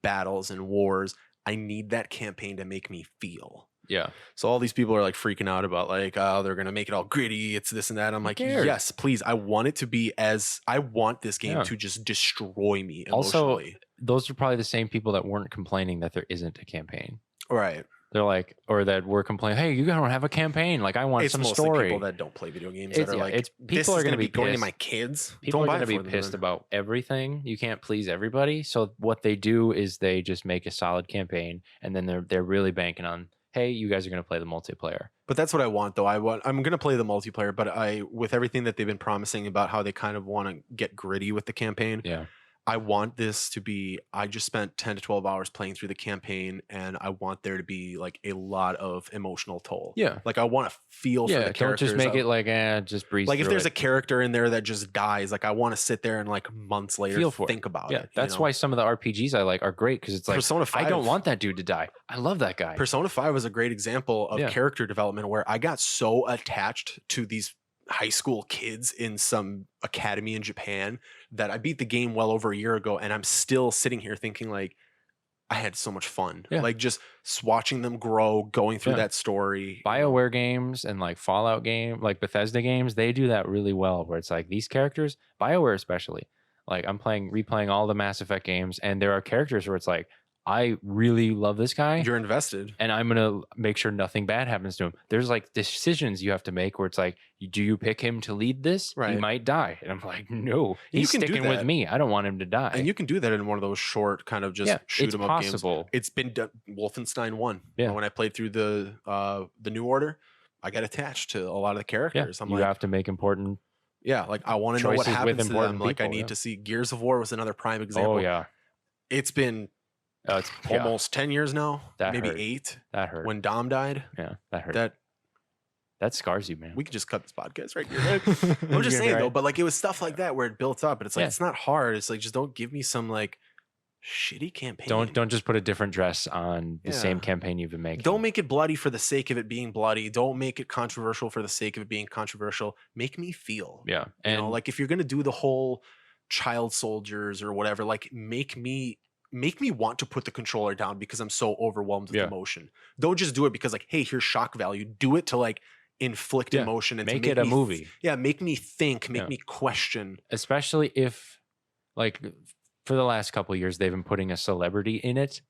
Speaker 1: battles and wars. I need that campaign to make me feel.
Speaker 2: Yeah,
Speaker 1: So all these people are like freaking out about like, oh, they're gonna make it all gritty. It's this and that. I'm
Speaker 2: Who
Speaker 1: like,
Speaker 2: cares?
Speaker 1: yes, please. I want it to be I want this game
Speaker 2: Yeah.
Speaker 1: to just destroy me
Speaker 2: Also,
Speaker 1: emotionally.
Speaker 2: those are probably the same people that weren't complaining that there isn't a campaign.
Speaker 1: Right.
Speaker 2: They're like, or that we're complaining, hey, you don't have a campaign. Like, I want
Speaker 1: It's
Speaker 2: some
Speaker 1: mostly
Speaker 2: story.
Speaker 1: people that don't play video games
Speaker 2: It's,
Speaker 1: that are
Speaker 2: yeah,
Speaker 1: like,
Speaker 2: it's
Speaker 1: this
Speaker 2: people
Speaker 1: is
Speaker 2: are going to be
Speaker 1: going to
Speaker 2: pissed.
Speaker 1: my kids.
Speaker 2: People
Speaker 1: Don't
Speaker 2: are
Speaker 1: buy
Speaker 2: going to
Speaker 1: it
Speaker 2: be
Speaker 1: for them
Speaker 2: pissed
Speaker 1: then.
Speaker 2: about everything. You can't please everybody. So what they do is they just make a solid campaign, and then they're really banking on, hey, you guys are going to play the multiplayer.
Speaker 1: But that's what I want, though. I'm going to play the multiplayer, but with everything that they've been promising about how they kind of want to get gritty with the campaign,
Speaker 2: Yeah.
Speaker 1: I want this to be, I just spent 10 to 12 hours playing through the campaign, and I want there to be like a lot of emotional toll.
Speaker 2: Yeah.
Speaker 1: Like I want to feel for the
Speaker 2: Don't
Speaker 1: characters.
Speaker 2: just make it like, just breeze
Speaker 1: like if
Speaker 2: through
Speaker 1: there's
Speaker 2: it.
Speaker 1: a character in there that just dies, like I want to sit there and like months later
Speaker 2: Feel for
Speaker 1: think about
Speaker 2: Yeah,
Speaker 1: it.
Speaker 2: that's why some of the RPGs I like are great, because it's like,
Speaker 1: Persona 5,
Speaker 2: I don't want that dude to die. I love that guy.
Speaker 1: Persona 5 was a great example of
Speaker 2: Yeah.
Speaker 1: character development where I got so attached to these high school kids in some academy in Japan that I beat the game well over a year ago, and I'm still sitting here thinking like I had so much fun.
Speaker 2: Yeah.
Speaker 1: Like just watching them grow, going through
Speaker 2: Yeah.
Speaker 1: that story.
Speaker 2: BioWare games and like Fallout like Bethesda games, they do that really well, where it's like these characters, BioWare especially, like I'm replaying all the Mass Effect games, and there are characters where it's like, I really love this guy,
Speaker 1: You're invested.
Speaker 2: and I'm gonna make sure nothing bad happens to him. There's like decisions you have to make where it's like, do you pick him to lead this? He
Speaker 1: Right.
Speaker 2: might die. And I'm like, no, he's
Speaker 1: can do
Speaker 2: sticking with
Speaker 1: that.
Speaker 2: me. I don't want him to die.
Speaker 1: And you can do that in one of those short kind of just shoot
Speaker 2: it's
Speaker 1: 'em up games.
Speaker 2: possible.
Speaker 1: It's been done. Wolfenstein 1.
Speaker 2: Yeah.
Speaker 1: When I played through the New Order, I got attached to a lot of the
Speaker 2: Yeah,
Speaker 1: characters. I'm
Speaker 2: you
Speaker 1: like,
Speaker 2: have to make important.
Speaker 1: yeah, like I want to know what
Speaker 2: choices with
Speaker 1: happens to them.
Speaker 2: important
Speaker 1: Like I
Speaker 2: people,
Speaker 1: need
Speaker 2: yeah.
Speaker 1: to see. Gears of War was another prime example.
Speaker 2: Oh yeah,
Speaker 1: It's been
Speaker 2: it's
Speaker 1: almost 10 years now,
Speaker 2: That
Speaker 1: maybe
Speaker 2: hurt.
Speaker 1: 8
Speaker 2: that hurt.
Speaker 1: when Dom died.
Speaker 2: Yeah, that hurt.
Speaker 1: That
Speaker 2: scars you, man.
Speaker 1: we could just cut this podcast right here. Right? I'm just saying though, but like it was stuff like that where it built up, and it's like
Speaker 2: Yeah.
Speaker 1: it's not hard. It's like just don't give me some like shitty campaign.
Speaker 2: Don't just put a different dress on the same
Speaker 1: Yeah.
Speaker 2: campaign you've been making.
Speaker 1: Don't make it bloody for the sake of it being bloody. Don't make it controversial for the sake of it being controversial. Make me feel.
Speaker 2: Yeah,
Speaker 1: You know, like if you're gonna do the whole child soldiers or whatever, like make me want to put the controller down because I'm so overwhelmed with
Speaker 2: Yeah.
Speaker 1: emotion. Don't just do it because like, hey, here's shock value. Do it to like inflict
Speaker 2: Yeah.
Speaker 1: emotion and to
Speaker 2: make it a
Speaker 1: me
Speaker 2: movie.
Speaker 1: make me think, make
Speaker 2: Yeah.
Speaker 1: me question.
Speaker 2: Especially if, like, for the last couple of years, they've been putting a celebrity in it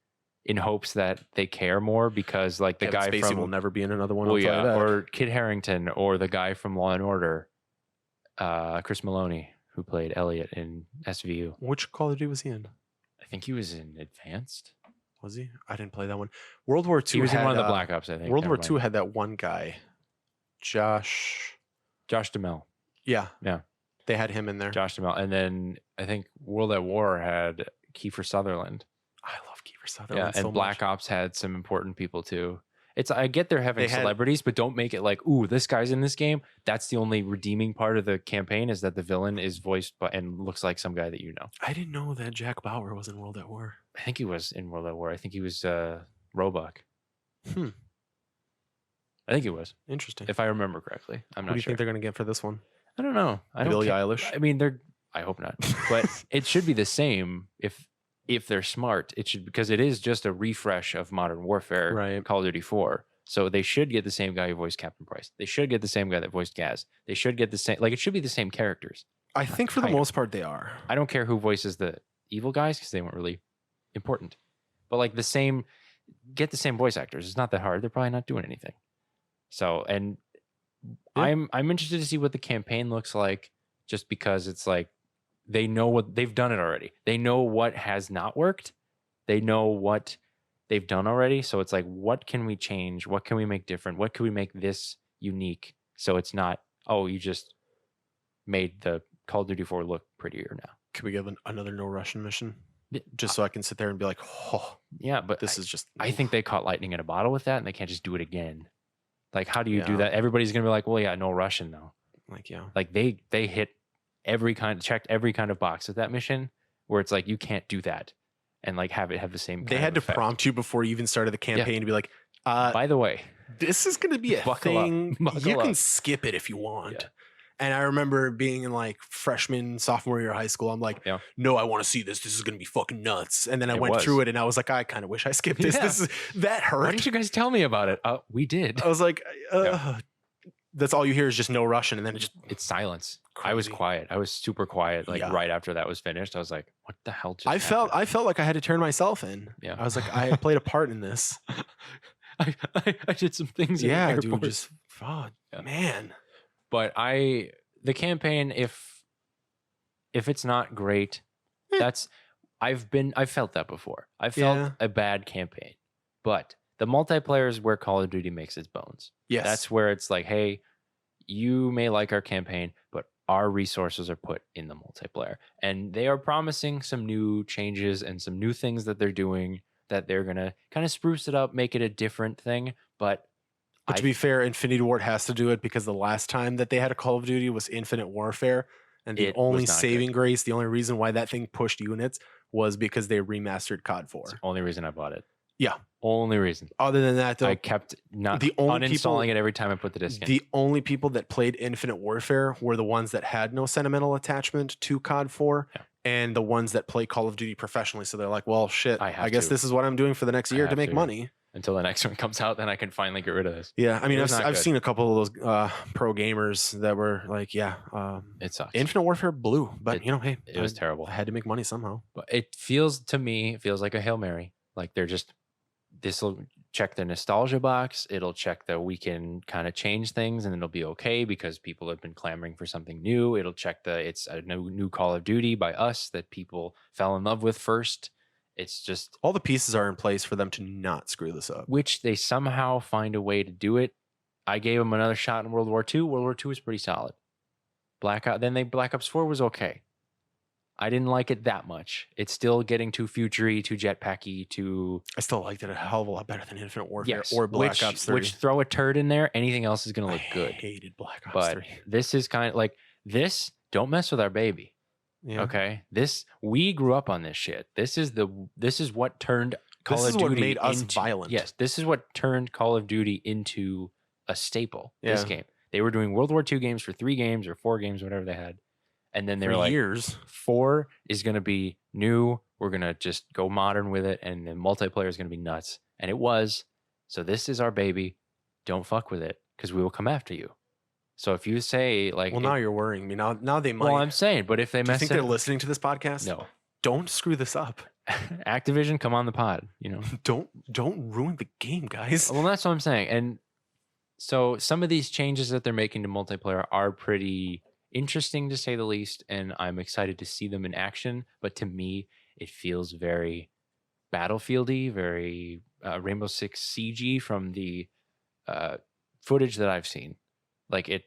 Speaker 2: in hopes that they care more, because like the
Speaker 1: Kevin
Speaker 2: guy
Speaker 1: Spacey
Speaker 2: from
Speaker 1: will never be in another one.
Speaker 2: well,
Speaker 1: I'll tell you that.
Speaker 2: or Kid Harington, or the guy from Law and Order, Chris Maloney, who played Elliot in SVU.
Speaker 1: Which Call of Duty was he in?
Speaker 2: I think he was in Advanced.
Speaker 1: Was he? I didn't play that one. World War II.
Speaker 2: He was in
Speaker 1: had,
Speaker 2: one of the Black Ops, I think.
Speaker 1: World War
Speaker 2: Never
Speaker 1: II
Speaker 2: mind.
Speaker 1: had that one guy, Josh.
Speaker 2: Josh Duhamel.
Speaker 1: Yeah,
Speaker 2: Yeah.
Speaker 1: They had him in there.
Speaker 2: Josh Duhamel. And then I think World at War had Kiefer Sutherland.
Speaker 1: I love Kiefer Sutherland.
Speaker 2: Yeah, and
Speaker 1: so
Speaker 2: Black
Speaker 1: much.
Speaker 2: Ops had some important people too. I get they're having
Speaker 1: They had-
Speaker 2: celebrities, but don't make it like, ooh, this guy's in this game. That's the only redeeming part of the campaign, is that the villain is voiced by and looks like some guy that you know.
Speaker 1: I didn't know that Jack Bauer was in World at War.
Speaker 2: I think he was in World at War. I think he was Roebuck.
Speaker 1: Hmm.
Speaker 2: I think he was,
Speaker 1: Interesting.
Speaker 2: if I remember correctly. I'm
Speaker 1: Who
Speaker 2: not
Speaker 1: do you
Speaker 2: sure.
Speaker 1: think they're going to get for this one?
Speaker 2: I don't know. I don't
Speaker 1: Billie
Speaker 2: care.
Speaker 1: Eilish?
Speaker 2: I mean, I hope not. But it should be the same if they're smart. It should, because it is just a refresh of Modern Warfare,
Speaker 1: Right.
Speaker 2: Call of Duty 4. So they should get the same guy who voiced Captain Price. They should get the same guy that voiced Gaz. They should get the same, like, it should be the same characters.
Speaker 1: I think for the
Speaker 2: Kind of.
Speaker 1: most part they are.
Speaker 2: I don't care who voices the evil guys, because they weren't really important. But like get the same voice actors. It's not that hard. They're probably not doing anything. So, and
Speaker 1: Yeah.
Speaker 2: I'm interested to see what the campaign looks like, just because it's like they know what they've done it already. They know what has not worked. They know what they've done already. So it's like, what can we change? What can we make different? What can we make this unique? So it's not, oh, you just made the Call of Duty 4 look prettier now.
Speaker 1: Can we give another no Russian mission?
Speaker 2: Yeah,
Speaker 1: Just so I can sit there and be like, oh,
Speaker 2: Yeah, but
Speaker 1: this is just.
Speaker 2: I think they caught lightning in a bottle with that, and they can't just do it again. Like, how do you do
Speaker 1: Yeah.
Speaker 2: that? Everybody's gonna be like, well, yeah, no Russian though.
Speaker 1: Like, yeah.
Speaker 2: Like they hit checked every kind of box with that mission, where it's like, you can't do that and like have the same.
Speaker 1: They
Speaker 2: kind
Speaker 1: had
Speaker 2: of
Speaker 1: to
Speaker 2: effect.
Speaker 1: prompt you before you even started the campaign to be like,
Speaker 2: By the way,
Speaker 1: this is going to be a
Speaker 2: Buckle up.
Speaker 1: thing.
Speaker 2: Buckle
Speaker 1: You can
Speaker 2: up.
Speaker 1: skip it if you want.
Speaker 2: Yeah.
Speaker 1: And I remember being in like freshman, sophomore year of high school. I'm like,
Speaker 2: Yeah.
Speaker 1: no, I want to see this. This is going to be fucking nuts. And then I
Speaker 2: It
Speaker 1: went
Speaker 2: was.
Speaker 1: through it and I was like, I kind of wish I skipped this.
Speaker 2: Yeah.
Speaker 1: This is that
Speaker 2: why
Speaker 1: hurt.
Speaker 2: didn't you guys tell me about it? We did.
Speaker 1: I was like, that's all you hear is just no Russian. And then it just,
Speaker 2: It's silence. I was
Speaker 1: Crazy.
Speaker 2: quiet. I was super quiet. Like
Speaker 1: Yeah.
Speaker 2: right after that was finished, I was like, what the hell just
Speaker 1: I felt
Speaker 2: happened?
Speaker 1: like I had to turn myself in.
Speaker 2: Yeah.
Speaker 1: I was like, I played a part in this.
Speaker 2: I did some things. in the
Speaker 1: Yeah,
Speaker 2: airport.
Speaker 1: dude, just fuck,
Speaker 2: Yeah.
Speaker 1: man.
Speaker 2: But the campaign, if it's not great, that's I've felt that before. I felt
Speaker 1: Yeah.
Speaker 2: a bad campaign, but the multiplayer is where Call of Duty makes its bones.
Speaker 1: Yes.
Speaker 2: That's where it's like, hey, you may like our campaign, but our resources are put in the multiplayer, and they are promising some new changes and some new things that they're doing that they're gonna kind of spruce it up, make it a different thing. But
Speaker 1: to be fair, Infinity Ward has to do it because the last time that they had a Call of Duty was Infinite Warfare. And the
Speaker 2: It
Speaker 1: only
Speaker 2: was not
Speaker 1: saving grace, the only reason why that thing pushed units was because they remastered COD 4.
Speaker 2: it's the only reason I bought it.
Speaker 1: Yeah.
Speaker 2: Only reason.
Speaker 1: Other than that, though,
Speaker 2: I kept not
Speaker 1: the only
Speaker 2: uninstalling
Speaker 1: people,
Speaker 2: it every time I put the disc in.
Speaker 1: the only people that played Infinite Warfare were the ones that had no sentimental attachment to COD 4
Speaker 2: Yeah.
Speaker 1: and the ones that play Call of Duty professionally. So they're like, well, shit,
Speaker 2: I have
Speaker 1: I guess
Speaker 2: to.
Speaker 1: this is what I'm doing for the next
Speaker 2: I
Speaker 1: year to
Speaker 2: have
Speaker 1: make
Speaker 2: to.
Speaker 1: money.
Speaker 2: Until the next one comes out, then I can finally get rid of this.
Speaker 1: Yeah, I mean,
Speaker 2: It was not
Speaker 1: I've
Speaker 2: good.
Speaker 1: seen a couple of those pro gamers that were like, yeah,
Speaker 2: It sucks.
Speaker 1: Infinite Warfare blew, but hey,
Speaker 2: It was terrible.
Speaker 1: I had to make money somehow.
Speaker 2: But it feels like a Hail Mary. Like they're just, this will check the nostalgia box. It'll check that we can kind of change things and it'll be okay because people have been clamoring for something new. It'll check it's a new Call of Duty by us that people fell in love with first. It's just
Speaker 1: all the pieces are in place for them to not screw this up,
Speaker 2: which they somehow find a way to do it. I gave them another shot in World War II. World War II was pretty solid. Black Ops 4 was okay. I didn't like it that much. It's still getting too futury, too jetpacky, too.
Speaker 1: I still liked it a hell of a lot better than Infinite Warfare
Speaker 2: Yes,
Speaker 1: or Black Ops 3.
Speaker 2: Which throw a turd in there, anything else is going to look good.
Speaker 1: I hated Black Ops
Speaker 2: But
Speaker 1: 3.
Speaker 2: this is kind of like this. Don't mess with our baby.
Speaker 1: Yeah.
Speaker 2: Okay, we grew up on this shit. This is what turned Call of Duty
Speaker 1: what made us
Speaker 2: into,
Speaker 1: violent.
Speaker 2: Yes, this is what turned Call of Duty into a staple.
Speaker 1: Yeah.
Speaker 2: This game, they were doing World War II games for 3 games or 4 games, whatever they had, and then they were like,
Speaker 1: years.
Speaker 2: 4 is going to be new. We're gonna just go modern with it, and the multiplayer is going to be nuts. And it was. So this is our baby. Don't fuck with it because we will come after you. So if you say like,
Speaker 1: well, now you're worrying me. Now they might.
Speaker 2: Well, I'm saying, but if they
Speaker 1: Do you
Speaker 2: mess
Speaker 1: think
Speaker 2: it,
Speaker 1: they're listening to this podcast?
Speaker 2: no.
Speaker 1: Don't screw this up.
Speaker 2: Activision, come on the pod.
Speaker 1: Don't ruin the game, guys.
Speaker 2: Well, that's what I'm saying. And so some of these changes that they're making to multiplayer are pretty interesting to say the least, and I'm excited to see them in action. But to me, it feels very Battlefieldy, very Rainbow Six Siege from the footage that I've seen. Like it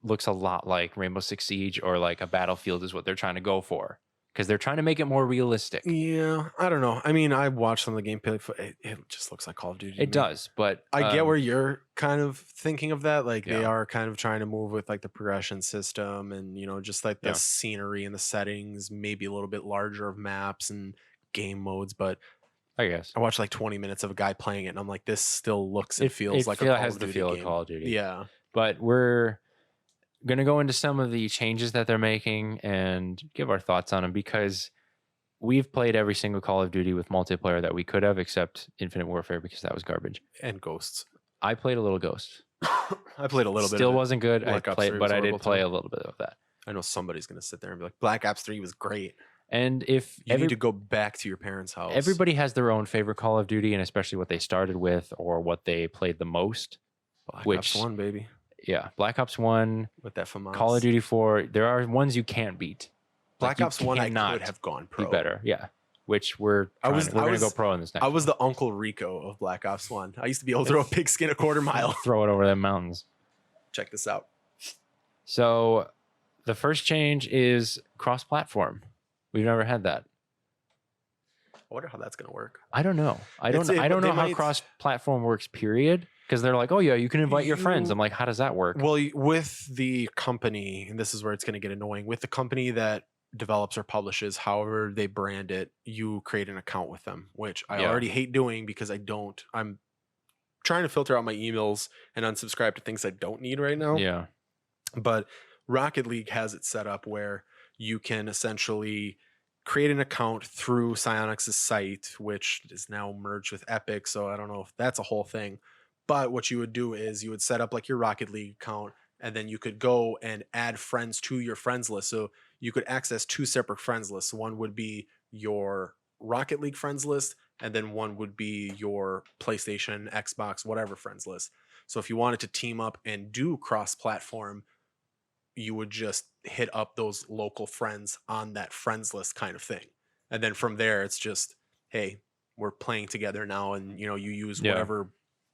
Speaker 2: looks a lot like Rainbow Six Siege or like a Battlefield is what they're trying to go for because they're trying to make it more realistic.
Speaker 1: Yeah, I don't know. I mean, I watched some of the gameplay. It just looks like Call of Duty.
Speaker 2: It does, but
Speaker 1: I get where you're kind of thinking of that. Like they
Speaker 2: Yeah.
Speaker 1: are kind of trying to move with like the progression system and just like the
Speaker 2: Yeah.
Speaker 1: scenery and the settings, maybe a little bit larger of maps and game modes. But
Speaker 2: I guess
Speaker 1: I watched like 20 minutes of a guy playing it, and I'm like, this still looks and feels like a
Speaker 2: it
Speaker 1: Call
Speaker 2: has
Speaker 1: of
Speaker 2: the
Speaker 1: Duty
Speaker 2: feel
Speaker 1: game.
Speaker 2: of Call of Duty.
Speaker 1: Yeah.
Speaker 2: But we're going to go into some of the changes that they're making and give our thoughts on them because we've played every single Call of Duty with multiplayer that we could have, except Infinite Warfare because that was garbage.
Speaker 1: And Ghosts.
Speaker 2: I played a little Ghost.
Speaker 1: I played a little bit.
Speaker 2: Still
Speaker 1: of it.
Speaker 2: wasn't good.
Speaker 1: Black Ops 3
Speaker 2: but
Speaker 1: was
Speaker 2: I did
Speaker 1: horrible
Speaker 2: play
Speaker 1: too.
Speaker 2: a little bit of that.
Speaker 1: I know somebody's going to sit there and be like, Black Ops 3 was great.
Speaker 2: And if
Speaker 1: You need to go back to your parents' house.
Speaker 2: everybody has their own favorite Call of Duty, and especially what they started with or what they played the most.
Speaker 1: Black
Speaker 2: which-
Speaker 1: Ops 1, baby.
Speaker 2: Yeah, Black Ops 1,
Speaker 1: With that FAMAS.
Speaker 2: Call of Duty 4. There are ones you can't beat.
Speaker 1: Black
Speaker 2: you
Speaker 1: Ops 1 I
Speaker 2: cannot
Speaker 1: could have gone
Speaker 2: Be
Speaker 1: pro.
Speaker 2: better. Yeah. Which we're going to go pro in this next
Speaker 1: I was the Uncle Rico of Black Ops 1. I used to be able to throw a pigskin a quarter mile.
Speaker 2: throw it over them mountains.
Speaker 1: Check this out.
Speaker 2: So the first change is cross-platform. We've never had that.
Speaker 1: I wonder how that's going to work.
Speaker 2: I don't know. I don't
Speaker 1: They
Speaker 2: know how
Speaker 1: might-
Speaker 2: cross-platform works, period. Because they're like, oh yeah, you can invite your friends.
Speaker 1: You-
Speaker 2: I'm like, how does that work?
Speaker 1: Well, with the company, and this is where it's going to get annoying, with the company that develops or publishes, however they brand it, you create an account with them, which I
Speaker 2: Yeah.
Speaker 1: already hate doing because I'm trying to filter out my emails and unsubscribe to things I don't need right now.
Speaker 2: Yeah.
Speaker 1: But Rocket League has it set up where you can essentially create an account through Psyonix's site, which is now merged with Epic. So I don't know if that's a whole thing. But what you would do is you would set up like your Rocket League account, and then you could go and add friends to your friends list. So you could access 2 separate friends lists. One would be your Rocket League friends list, and then one would be your PlayStation, Xbox, whatever friends list. So if you wanted to team up and do cross-platform, you would just hit up those local friends on that friends list kind of thing. And then from there, it's just, hey, we're playing together now, and you use whatever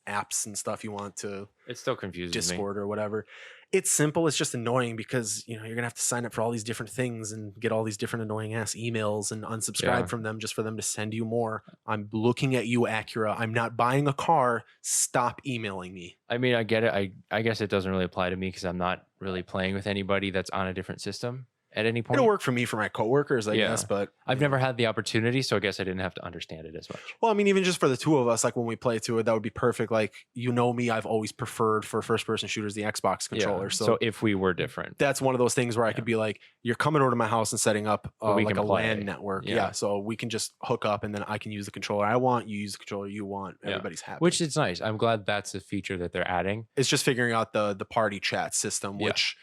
Speaker 1: apps and stuff you want to.
Speaker 2: It still confuses
Speaker 1: Discord
Speaker 2: me.
Speaker 1: or whatever. It's simple. It's just annoying because you're gonna have to sign up for all these different things and get all these different annoying ass emails and unsubscribe from them just for them to send you more. I'm looking at you, Acura. I'm not buying a car. Stop emailing me.
Speaker 2: I mean, I get it. I guess it doesn't really apply to me because I'm not really playing with anybody that's on a different system at any point.
Speaker 1: It'll work for me for my coworkers, I guess, but
Speaker 2: I've never had the opportunity, so I guess I didn't have to understand it as much.
Speaker 1: Well, I mean, even just for the two of us, like when we play to it, that would be perfect. Like, me, I've always preferred for first-person shooters the Xbox controller.
Speaker 2: So if we were different,
Speaker 1: that's one of those things where I could be like, you're coming over to my house and setting up like a LAN network. Yeah, so we can just hook up, and then I can use the controller I want, you use the controller you want. Everybody's happy.
Speaker 2: Which is nice. I'm glad that's a feature that they're adding.
Speaker 1: It's just figuring out the party chat system, which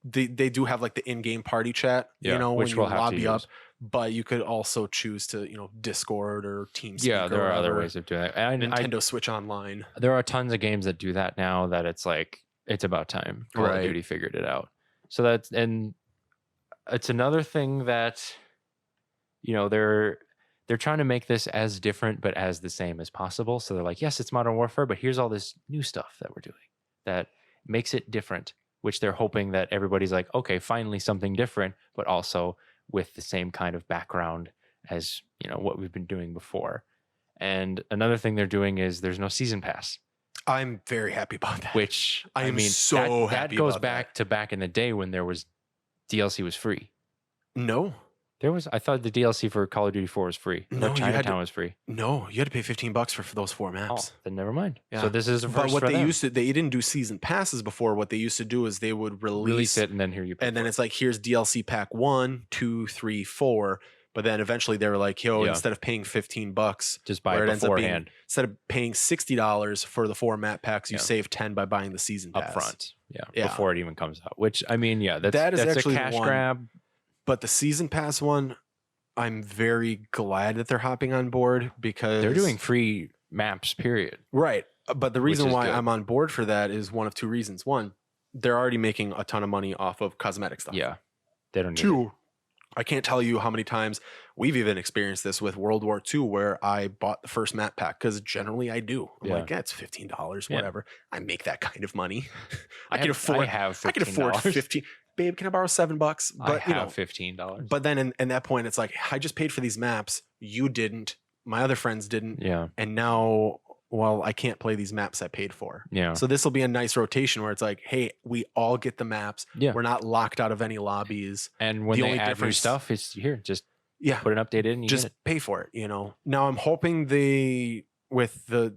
Speaker 1: they do have like the in-game party chat, when you lobby up, but you could also choose to, Discord or TeamSpeak.
Speaker 2: Yeah, there are other ways of doing it. And
Speaker 1: Nintendo Switch Online.
Speaker 2: There are tons of games that do that now that it's like, it's about time. Call of Duty figured it out. So and it's another thing that, they're trying to make this as different, but as the same as possible. So they're like, yes, it's Modern Warfare, but here's all this new stuff that we're doing that makes it different, which they're hoping that everybody's like, okay, finally something different, but also with the same kind of background as, what we've been doing before. And another thing they're doing is there's no season pass.
Speaker 1: I'm very happy about that.
Speaker 2: Which
Speaker 1: I mean, so happy
Speaker 2: that goes
Speaker 1: about
Speaker 2: back to back in the day when there was DLC was free.
Speaker 1: No.
Speaker 2: I thought the DLC for Call of Duty 4 was free. No, Chinatown was free.
Speaker 1: No, you had to pay $15 for those 4 maps.
Speaker 2: Oh, then never mind. Yeah. So this is a first.
Speaker 1: But what
Speaker 2: for
Speaker 1: they
Speaker 2: them.
Speaker 1: used to, they didn't do season passes before. What they used to do is they would release
Speaker 2: it, and then here you pay
Speaker 1: and then it's like, here's DLC pack 1, 2, 3, 4. But then eventually they were like, instead of paying $15,
Speaker 2: just buy it beforehand.
Speaker 1: Instead of paying $60 for the 4 map packs, you save $10 by buying the season pass
Speaker 2: up front. Yeah, before it even comes out. Which I mean, that's
Speaker 1: actually
Speaker 2: a cash grab.
Speaker 1: But the season pass one, I'm very glad that they're hopping on board because
Speaker 2: they're doing free maps, period.
Speaker 1: Right. But the reason why I'm on board for that is one of 2 reasons. One, they're already making a ton of money off of cosmetic stuff.
Speaker 2: Yeah. They don't need
Speaker 1: 2, I can't tell you how many times we've even experienced this with World War II where I bought the first map pack because generally I do. I'm like, it's $15, whatever. I make that kind of money. I can afford $15. Babe, can I borrow $7? But
Speaker 2: I have $15.
Speaker 1: But then in that point, it's like, I just paid for these maps. You didn't. My other friends didn't.
Speaker 2: Yeah.
Speaker 1: And now, I can't play these maps I paid for.
Speaker 2: Yeah.
Speaker 1: So this will be a nice rotation where it's like, hey, we all get the maps.
Speaker 2: Yeah.
Speaker 1: We're not locked out of any lobbies.
Speaker 2: And when they add new stuff, it's here. Just put an update in. And
Speaker 1: just pay for it. Now I'm hoping with the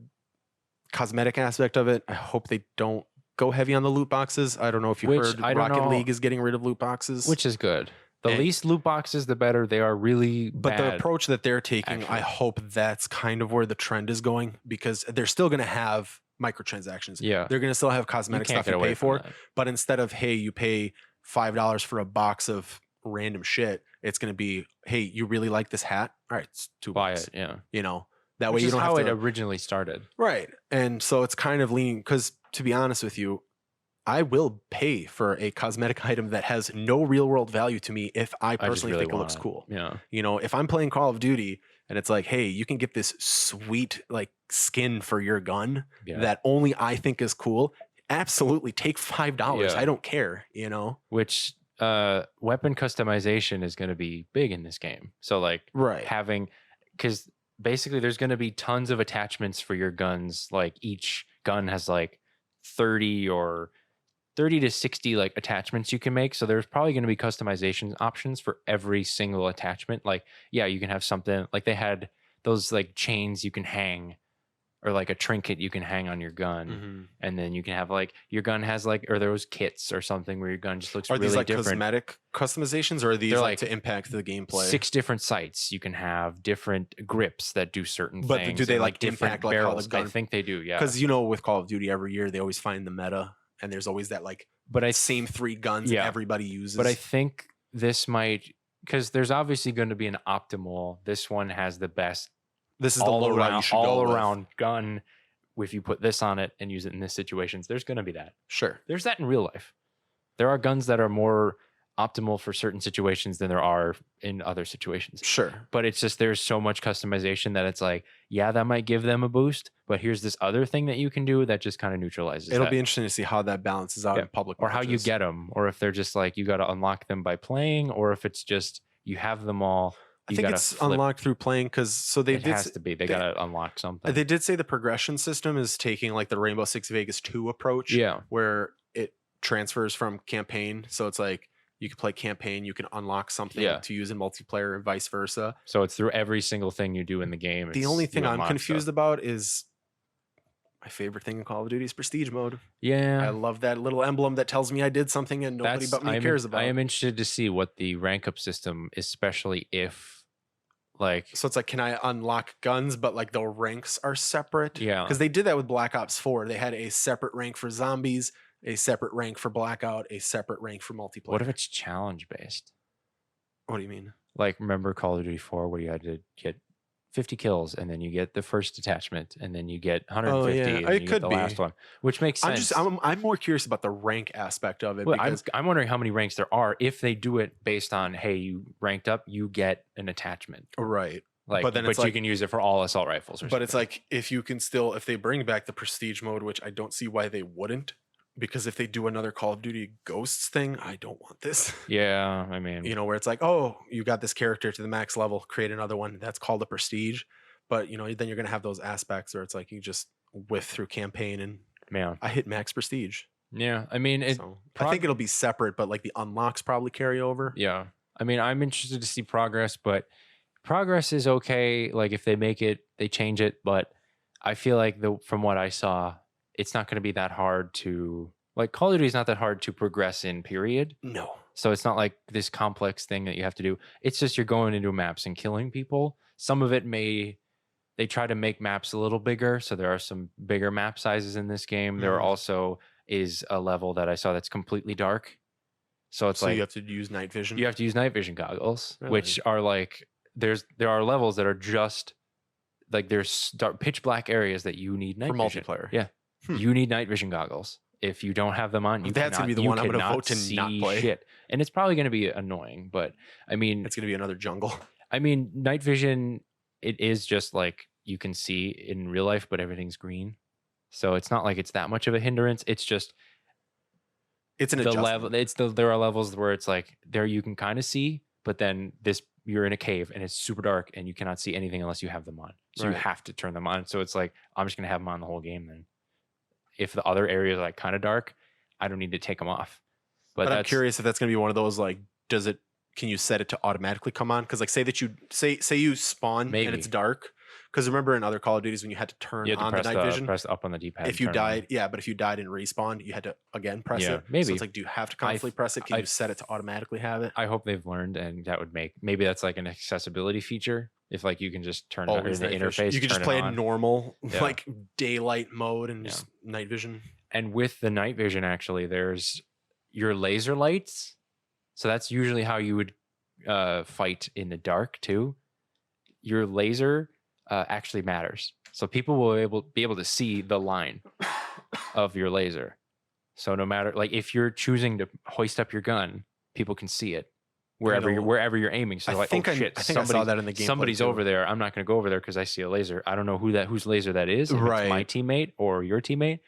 Speaker 1: cosmetic aspect of it, I hope they don't go heavy on the loot boxes. I don't know if you heard Rocket League is getting rid of loot boxes,
Speaker 2: which is good. The least loot boxes, the better. They are really bad.
Speaker 1: The approach that they're taking, I hope that's kind of where the trend is going because they're still going to have microtransactions.
Speaker 2: Yeah.
Speaker 1: They're going to still have cosmetic stuff you pay for. But instead of, hey, you pay $5 for a box of random shit, it's going to be, hey, you really like this hat? All right, it's $2.
Speaker 2: Buy it, yeah.
Speaker 1: That way you don't have to.
Speaker 2: How it originally started.
Speaker 1: Right. And so it's kind of leaning, because to be honest with you, I will pay for a cosmetic item that has no real world value to me if I personally think it looks cool.
Speaker 2: Yeah.
Speaker 1: If I'm playing Call of Duty and it's like, hey, you can get this sweet like skin for your gun that only I think is cool, absolutely take $5.
Speaker 2: Yeah.
Speaker 1: I don't care,
Speaker 2: Which weapon customization is going to be big in this game. So like because basically there's going to be tons of attachments for your guns. Like each gun has like 30 to 60 like attachments you can make. So there's probably going to be customization options for every single attachment. Like, you can have something like they had those like chains you can hang or like a trinket you can hang on your gun. Mm-hmm. And then you can have like your gun has like, or those kits or something where your gun just looks really different.
Speaker 1: Are these like cosmetic customizations or are these like to impact the gameplay?
Speaker 2: 6 different sights. You can have different grips that do certain things.
Speaker 1: But do they like
Speaker 2: different
Speaker 1: impact
Speaker 2: barrels?
Speaker 1: Like how the gun...
Speaker 2: I think they do, yeah.
Speaker 1: Because with Call of Duty every year, they always find the meta. And there's always that like same 3 guns everybody uses.
Speaker 2: But I think this might, because there's obviously going to be an optimal, this one has the best
Speaker 1: This is the
Speaker 2: all
Speaker 1: loadout
Speaker 2: around,
Speaker 1: you should
Speaker 2: all
Speaker 1: go with.
Speaker 2: around gun. If you put this on it and use it in this situations, there's going to be that.
Speaker 1: Sure.
Speaker 2: There's that in real life. There are guns that are more optimal for certain situations than there are in other situations.
Speaker 1: Sure.
Speaker 2: But it's just there's so much customization that it's like, yeah, that might give them a boost, but here's this other thing that you can do that just kind of neutralizes
Speaker 1: It'll
Speaker 2: that.
Speaker 1: be interesting to see how that balances out in public
Speaker 2: Or how you
Speaker 1: matches.
Speaker 2: get them, or if they're just like you got to unlock them by playing, or if it's just you have them all.
Speaker 1: I think it's unlocked through playing because
Speaker 2: it has to be. They got to unlock something.
Speaker 1: They did say the progression system is taking like the Rainbow Six Vegas 2 approach.
Speaker 2: Yeah.
Speaker 1: Where it transfers from campaign. So it's like you can play campaign, you can unlock something to use in multiplayer and vice versa.
Speaker 2: So it's through every single thing you do in the game.
Speaker 1: The only thing I'm confused about is my favorite thing in Call of Duty is prestige mode.
Speaker 2: Yeah.
Speaker 1: I love that little emblem that tells me I did something and nobody but me cares about.
Speaker 2: I am interested to see what the rank up system, especially if like.
Speaker 1: So it's like, can I unlock guns, but like the ranks are separate?
Speaker 2: Yeah.
Speaker 1: Because they did that with Black Ops 4. They had a separate rank for zombies, a separate rank for Blackout, a separate rank for multiplayer.
Speaker 2: What if it's challenge based?
Speaker 1: What do you mean?
Speaker 2: Like, remember Call of Duty 4 where you had to get 50 kills and then you get the first detachment and then you get 150 and then you get the last one, which makes sense.
Speaker 1: I'm more curious about the rank aspect of it.
Speaker 2: Well,
Speaker 1: because
Speaker 2: I'm wondering how many ranks there are if they do it based on, hey, you ranked up, you get an attachment.
Speaker 1: Right.
Speaker 2: Like, but then you can use it for all assault rifles. Or
Speaker 1: but it's like if they bring back the prestige mode, which I don't see why they wouldn't. Because if they do another Call of Duty Ghosts thing, I don't want this.
Speaker 2: Yeah, I mean,
Speaker 1: where it's like, oh, you got this character to the max level, create another one. That's called a prestige. But, then you're going to have those aspects where it's like you just whiff through campaign and I hit max prestige.
Speaker 2: Yeah, I mean,
Speaker 1: I think it'll be separate, but like the unlocks probably carry over.
Speaker 2: Yeah. I mean, I'm interested to see progress, but progress is okay. Like if they make it, they change it. But I feel like from what I saw, it's not going to be that hard to like Call of Duty is not that hard to progress in, period.
Speaker 1: No.
Speaker 2: So it's not like this complex thing that you have to do. It's just you're going into maps and killing people. Some of it they try to make maps a little bigger. So there are some bigger map sizes in this game. There also is a level that I saw that's completely dark. So it's like
Speaker 1: you have to use night vision.
Speaker 2: You have to use night vision goggles,
Speaker 1: really?
Speaker 2: Which are like there are levels that are just like there's pitch black areas that you need night vision.
Speaker 1: Multiplayer.
Speaker 2: Yeah. You need night vision goggles. If you don't have them on,
Speaker 1: that's gonna be the one I'm gonna vote to not play.
Speaker 2: Shit. And it's probably gonna be annoying, but I mean,
Speaker 1: it's gonna be another jungle.
Speaker 2: I mean, night vision, it is just like you can see in real life, but everything's green, so it's not like it's that much of a hindrance. It's just
Speaker 1: it's an adjustment.
Speaker 2: level. There are levels where it's like there you can kind of see, but then you're in a cave and it's super dark and you cannot see anything unless you have them on. So you have to turn them on. So it's like I'm just gonna have them on the whole game then. If the other areas are like kind of dark, I don't need to take them off. But
Speaker 1: I'm curious if that's going to be one of those like, can you set it to automatically come on? Because like say that you spawn and it's dark. Because remember in other Call of Duties when you had to turn on the night vision,
Speaker 2: press up on the D-pad.
Speaker 1: If you died, but if you died and respawned, you had to again press it.
Speaker 2: Maybe.
Speaker 1: So it's like, do you have to constantly press it? Can you set it to automatically have it?
Speaker 2: I hope they've learned, and that would maybe that's like an accessibility feature. If like you can just turn it on in the interface,
Speaker 1: you can just play a normal like daylight mode and just night vision.
Speaker 2: And with the night vision, actually, there's your laser lights. So that's usually how you would fight in the dark too. Your laser actually matters. So people will be able to see the line of your laser. So no matter like if you're choosing to hoist up your gun, people can see it. Wherever you're aiming. So I think I saw that in the game. Somebody's over there. I'm not going to go over there because I see a laser. I don't know whose laser that is. If it's my teammate or your teammate.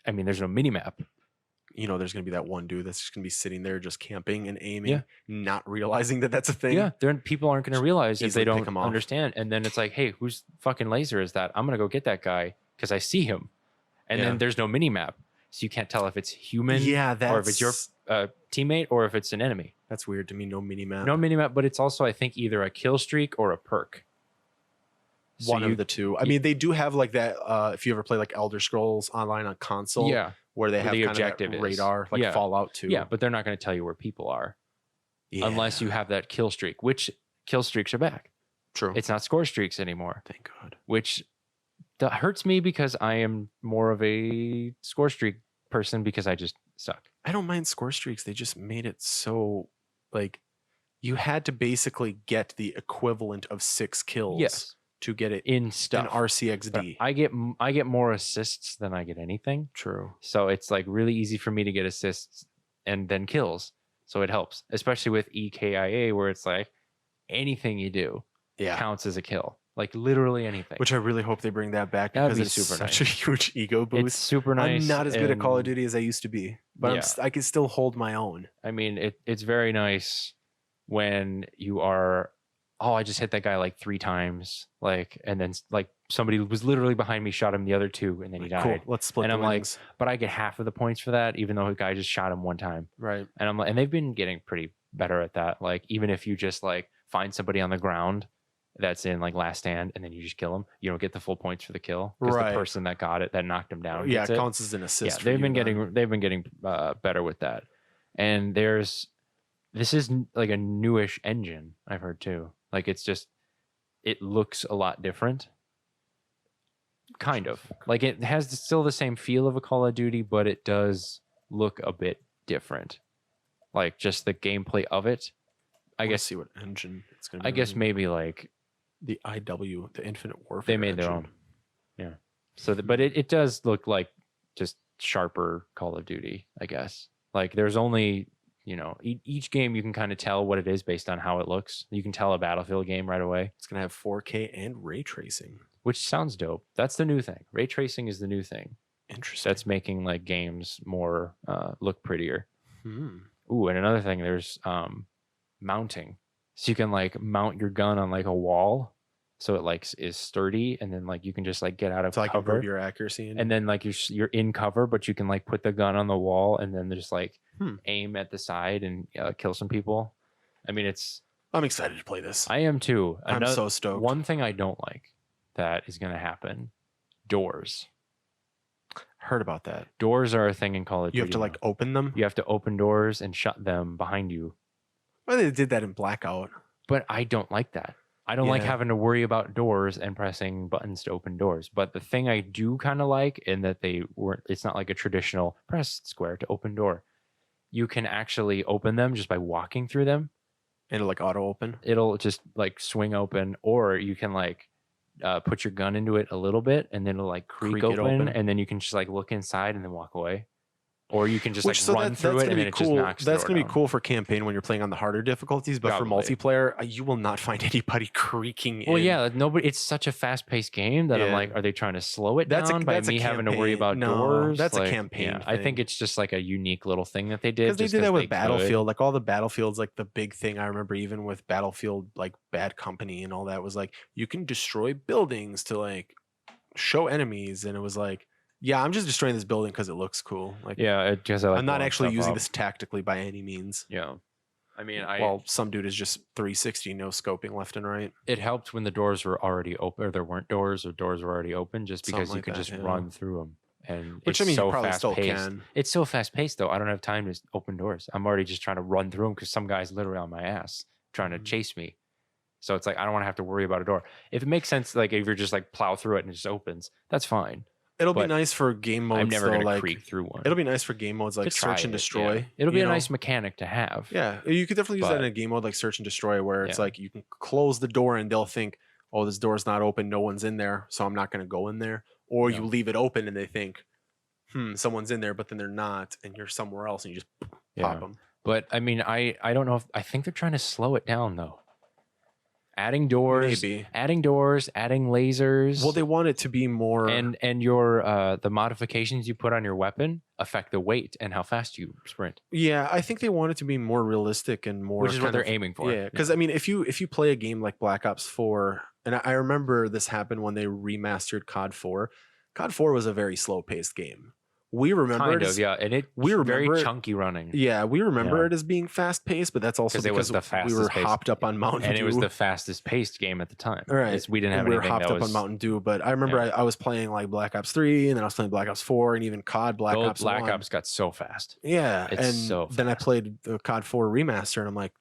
Speaker 2: I mean, there's no mini map.
Speaker 1: There's going to be that one dude that's just going to be sitting there just camping and aiming, not realizing that that's a thing.
Speaker 2: Yeah, people aren't going to realize if they don't understand. And then it's like, hey, whose fucking laser is that? I'm going to go get that guy because I see him. And then there's no mini map, so you can't tell if it's human, or if it's your teammate, or if it's an enemy.
Speaker 1: That's weird to me. No mini map.
Speaker 2: No mini map, but it's also I think either a kill streak or a perk.
Speaker 1: One of the two. I mean, they do have like that. If you ever play like Elder Scrolls Online on console, where they have the kind objective of that radar, like Fallout 2.
Speaker 2: Yeah, but they're not going to tell you where people are, unless you have that kill streak. Which kill streaks are back.
Speaker 1: True.
Speaker 2: It's not score streaks anymore.
Speaker 1: Thank God.
Speaker 2: Which hurts me because I am more of a score streak person because I just suck.
Speaker 1: I don't mind score streaks. They just made it so like you had to basically get the equivalent of 6 kills to get it
Speaker 2: in
Speaker 1: in
Speaker 2: stuff. But
Speaker 1: RCXD.
Speaker 2: I get more assists than I get anything.
Speaker 1: True.
Speaker 2: So it's like really easy for me to get assists and then kills. So it helps, especially with EKIA, where it's like anything you do counts as a kill. Like literally anything.
Speaker 1: Which I really hope they bring that back
Speaker 2: That'd
Speaker 1: because
Speaker 2: be
Speaker 1: it's
Speaker 2: super
Speaker 1: such
Speaker 2: nice.
Speaker 1: a huge ego boost.
Speaker 2: It's super nice.
Speaker 1: I'm not as good at Call of
Speaker 2: and,
Speaker 1: Duty as I used to be, but
Speaker 2: Yeah.
Speaker 1: I can still hold my own.
Speaker 2: I mean, it's very nice when you are, oh, I just hit that guy like 3 times, like, and then like somebody was literally behind me, shot him the other 2, and then he died.
Speaker 1: Cool. Let's split
Speaker 2: And
Speaker 1: the
Speaker 2: I'm
Speaker 1: winnings.
Speaker 2: but I get half of the points for that, even though a guy just shot him 1 time.
Speaker 1: Right.
Speaker 2: And I'm like, and they've been getting pretty better at that. Like, even if you just like find somebody on the ground that's in like last stand, and then you just kill them, you don't get the full points for the kill because
Speaker 1: Right.
Speaker 2: the person that got it, that knocked him down,
Speaker 1: Yeah,
Speaker 2: gets
Speaker 1: it
Speaker 2: it.
Speaker 1: counts as an assist.
Speaker 2: Yeah,
Speaker 1: for
Speaker 2: they've
Speaker 1: you
Speaker 2: been
Speaker 1: then.
Speaker 2: getting better with that. And this is like a newish engine, I've heard too. Like it looks a lot different. Kind of. Like it has still the same feel of a Call of Duty, but it does look a bit different. Like just the gameplay of it. I
Speaker 1: Let's
Speaker 2: guess
Speaker 1: see what engine it's going to be.
Speaker 2: I guess
Speaker 1: running.
Speaker 2: maybe like
Speaker 1: the IW, the Infinite Warfare.
Speaker 2: they made their
Speaker 1: engine.
Speaker 2: own. Yeah. So but it does look like just sharper Call of Duty, I guess. Like there's only, each game you can kind of tell what it is based on how it looks. You can tell a Battlefield game right away,
Speaker 1: It's going to have 4K and ray tracing.
Speaker 2: which sounds dope. That's the new thing. Ray tracing is the new thing.
Speaker 1: Interesting.
Speaker 2: That's making like games more look prettier.
Speaker 1: Hmm.
Speaker 2: Ooh, and another thing, there's mounting. So you can like mount your gun on like a wall, so it like is sturdy, and then like you can just like get out of
Speaker 1: So I can
Speaker 2: cover,
Speaker 1: improve your accuracy.
Speaker 2: and then like you're in cover, but you can like put the gun on the wall and then just like
Speaker 1: Hmm.
Speaker 2: aim at the side and kill some people. I mean,
Speaker 1: I'm excited to play this.
Speaker 2: I am too.
Speaker 1: I'm so stoked.
Speaker 2: One thing I don't like that is going to happen: doors.
Speaker 1: Heard about that.
Speaker 2: Doors are a thing in Call of Duty.
Speaker 1: You have to like
Speaker 2: now.
Speaker 1: open them.
Speaker 2: You have to open doors and shut them behind you.
Speaker 1: Well, they did that in Blackout.
Speaker 2: But I don't like that. I don't like
Speaker 1: Yeah.
Speaker 2: having to worry about doors and pressing buttons to open doors. But the thing I do kind of like, in that it's not like a traditional press square to open door. You can actually open them just by walking through them.
Speaker 1: And it'll like auto open.
Speaker 2: It'll just like swing open, or you can like put your gun into it a little bit and then it'll like creak
Speaker 1: Creak it
Speaker 2: open,
Speaker 1: open.
Speaker 2: and then you can just like look inside and then walk away. Or you can just
Speaker 1: So
Speaker 2: run through
Speaker 1: that's
Speaker 2: it
Speaker 1: gonna
Speaker 2: and
Speaker 1: be
Speaker 2: then it
Speaker 1: cool.
Speaker 2: just knocks
Speaker 1: That's
Speaker 2: the
Speaker 1: gonna
Speaker 2: door
Speaker 1: be
Speaker 2: down.
Speaker 1: cool for campaign when you're playing on the harder difficulties. But
Speaker 2: Probably.
Speaker 1: for multiplayer, you will not find anybody creaking.
Speaker 2: Well,
Speaker 1: in.
Speaker 2: yeah, nobody. It's such a fast-paced game that I'm
Speaker 1: Yeah.
Speaker 2: like, are they trying to slow it
Speaker 1: That's a-
Speaker 2: down by
Speaker 1: that's a
Speaker 2: me having to worry
Speaker 1: campaign.
Speaker 2: about
Speaker 1: No,
Speaker 2: doors?
Speaker 1: that's a
Speaker 2: Like,
Speaker 1: campaign
Speaker 2: Yeah, I think
Speaker 1: thing.
Speaker 2: it's just like a unique little thing that they did.
Speaker 1: Because they
Speaker 2: just
Speaker 1: did that with
Speaker 2: they could.
Speaker 1: Battlefield. Like all the Battlefields, like the big thing I remember, even with Battlefield, like Bad Company and all that, was like you can destroy buildings to like show enemies, and it was like, yeah, I'm just destroying this building because it looks cool. Like,
Speaker 2: Yeah, because like
Speaker 1: I'm not
Speaker 2: blowing
Speaker 1: actually
Speaker 2: stuff
Speaker 1: using
Speaker 2: up.
Speaker 1: this tactically by any means.
Speaker 2: Yeah, I mean,
Speaker 1: While some dude is just 360 no scoping left and right.
Speaker 2: it helped when the doors were already open, or there weren't doors, or doors were already open, just because
Speaker 1: Something
Speaker 2: you
Speaker 1: like
Speaker 2: could
Speaker 1: that,
Speaker 2: just
Speaker 1: yeah.
Speaker 2: run through them. And
Speaker 1: Which
Speaker 2: it's
Speaker 1: I mean,
Speaker 2: so
Speaker 1: you probably
Speaker 2: fast
Speaker 1: still
Speaker 2: paced.
Speaker 1: can.
Speaker 2: It's so fast paced though. I don't have time to open doors. I'm already just trying to run through them because some guy's literally on my ass trying to
Speaker 1: Mhm.
Speaker 2: chase me. So it's like I don't want to have to worry about a door. If it makes sense, like if you're just like plow through it and it just opens, that's fine.
Speaker 1: It'll be
Speaker 2: But
Speaker 1: nice for game modes.
Speaker 2: I'm never
Speaker 1: though,
Speaker 2: gonna
Speaker 1: like,
Speaker 2: creak through one.
Speaker 1: It'll be nice for game modes like
Speaker 2: To try
Speaker 1: search and
Speaker 2: it,
Speaker 1: destroy.
Speaker 2: yeah. It'll be
Speaker 1: you
Speaker 2: a
Speaker 1: know?
Speaker 2: nice mechanic to have.
Speaker 1: Yeah, you could definitely use that
Speaker 2: But-
Speaker 1: in a game mode like search and destroy, where it's
Speaker 2: Yeah.
Speaker 1: like you can close the door and they'll think, "Oh, this door's not open. No one's in there, so I'm not going to go in there." Or
Speaker 2: Yeah.
Speaker 1: you leave it open and they think, someone's in there, but then they're not, and you're somewhere else, and you just
Speaker 2: Yeah.
Speaker 1: pop them.
Speaker 2: But I mean, I don't know if I think they're trying to slow it down though. Adding doors,
Speaker 1: Maybe.
Speaker 2: adding lasers.
Speaker 1: Well, they want it to be more.
Speaker 2: and your the modifications you put on your weapon affect the weight and how fast you sprint,
Speaker 1: yeah, I think they want it to be more realistic and more.
Speaker 2: which is what
Speaker 1: kind
Speaker 2: they're
Speaker 1: of-
Speaker 2: aiming for.
Speaker 1: Yeah, because I mean, if you play a game like Black Ops 4, and I remember this happened when they remastered COD 4. COD 4 was a very slow paced game. We remember
Speaker 2: kind
Speaker 1: it
Speaker 2: of,
Speaker 1: as,
Speaker 2: yeah, and
Speaker 1: we
Speaker 2: very
Speaker 1: remember it-
Speaker 2: chunky running,
Speaker 1: Yeah, we remember
Speaker 2: Yeah.
Speaker 1: it as being fast paced, but that's also
Speaker 2: 'Cause it was
Speaker 1: because
Speaker 2: the
Speaker 1: we were
Speaker 2: fastest paced-
Speaker 1: hopped up on Mountain
Speaker 2: and
Speaker 1: Dew.
Speaker 2: it was the fastest paced game at the time.
Speaker 1: Right.
Speaker 2: We didn't have
Speaker 1: we were
Speaker 2: anything
Speaker 1: hopped
Speaker 2: that
Speaker 1: up
Speaker 2: was
Speaker 1: on Mountain Dew, but I remember
Speaker 2: Yeah.
Speaker 1: I was playing like Black Ops 3, and then I was playing Black Ops 4, and even COD Black
Speaker 2: Those
Speaker 1: Ops
Speaker 2: Black
Speaker 1: 1.
Speaker 2: Ops got so fast.
Speaker 1: Yeah,
Speaker 2: It's
Speaker 1: and
Speaker 2: so
Speaker 1: then I
Speaker 2: fast.
Speaker 1: played the COD 4 remaster, and I'm like,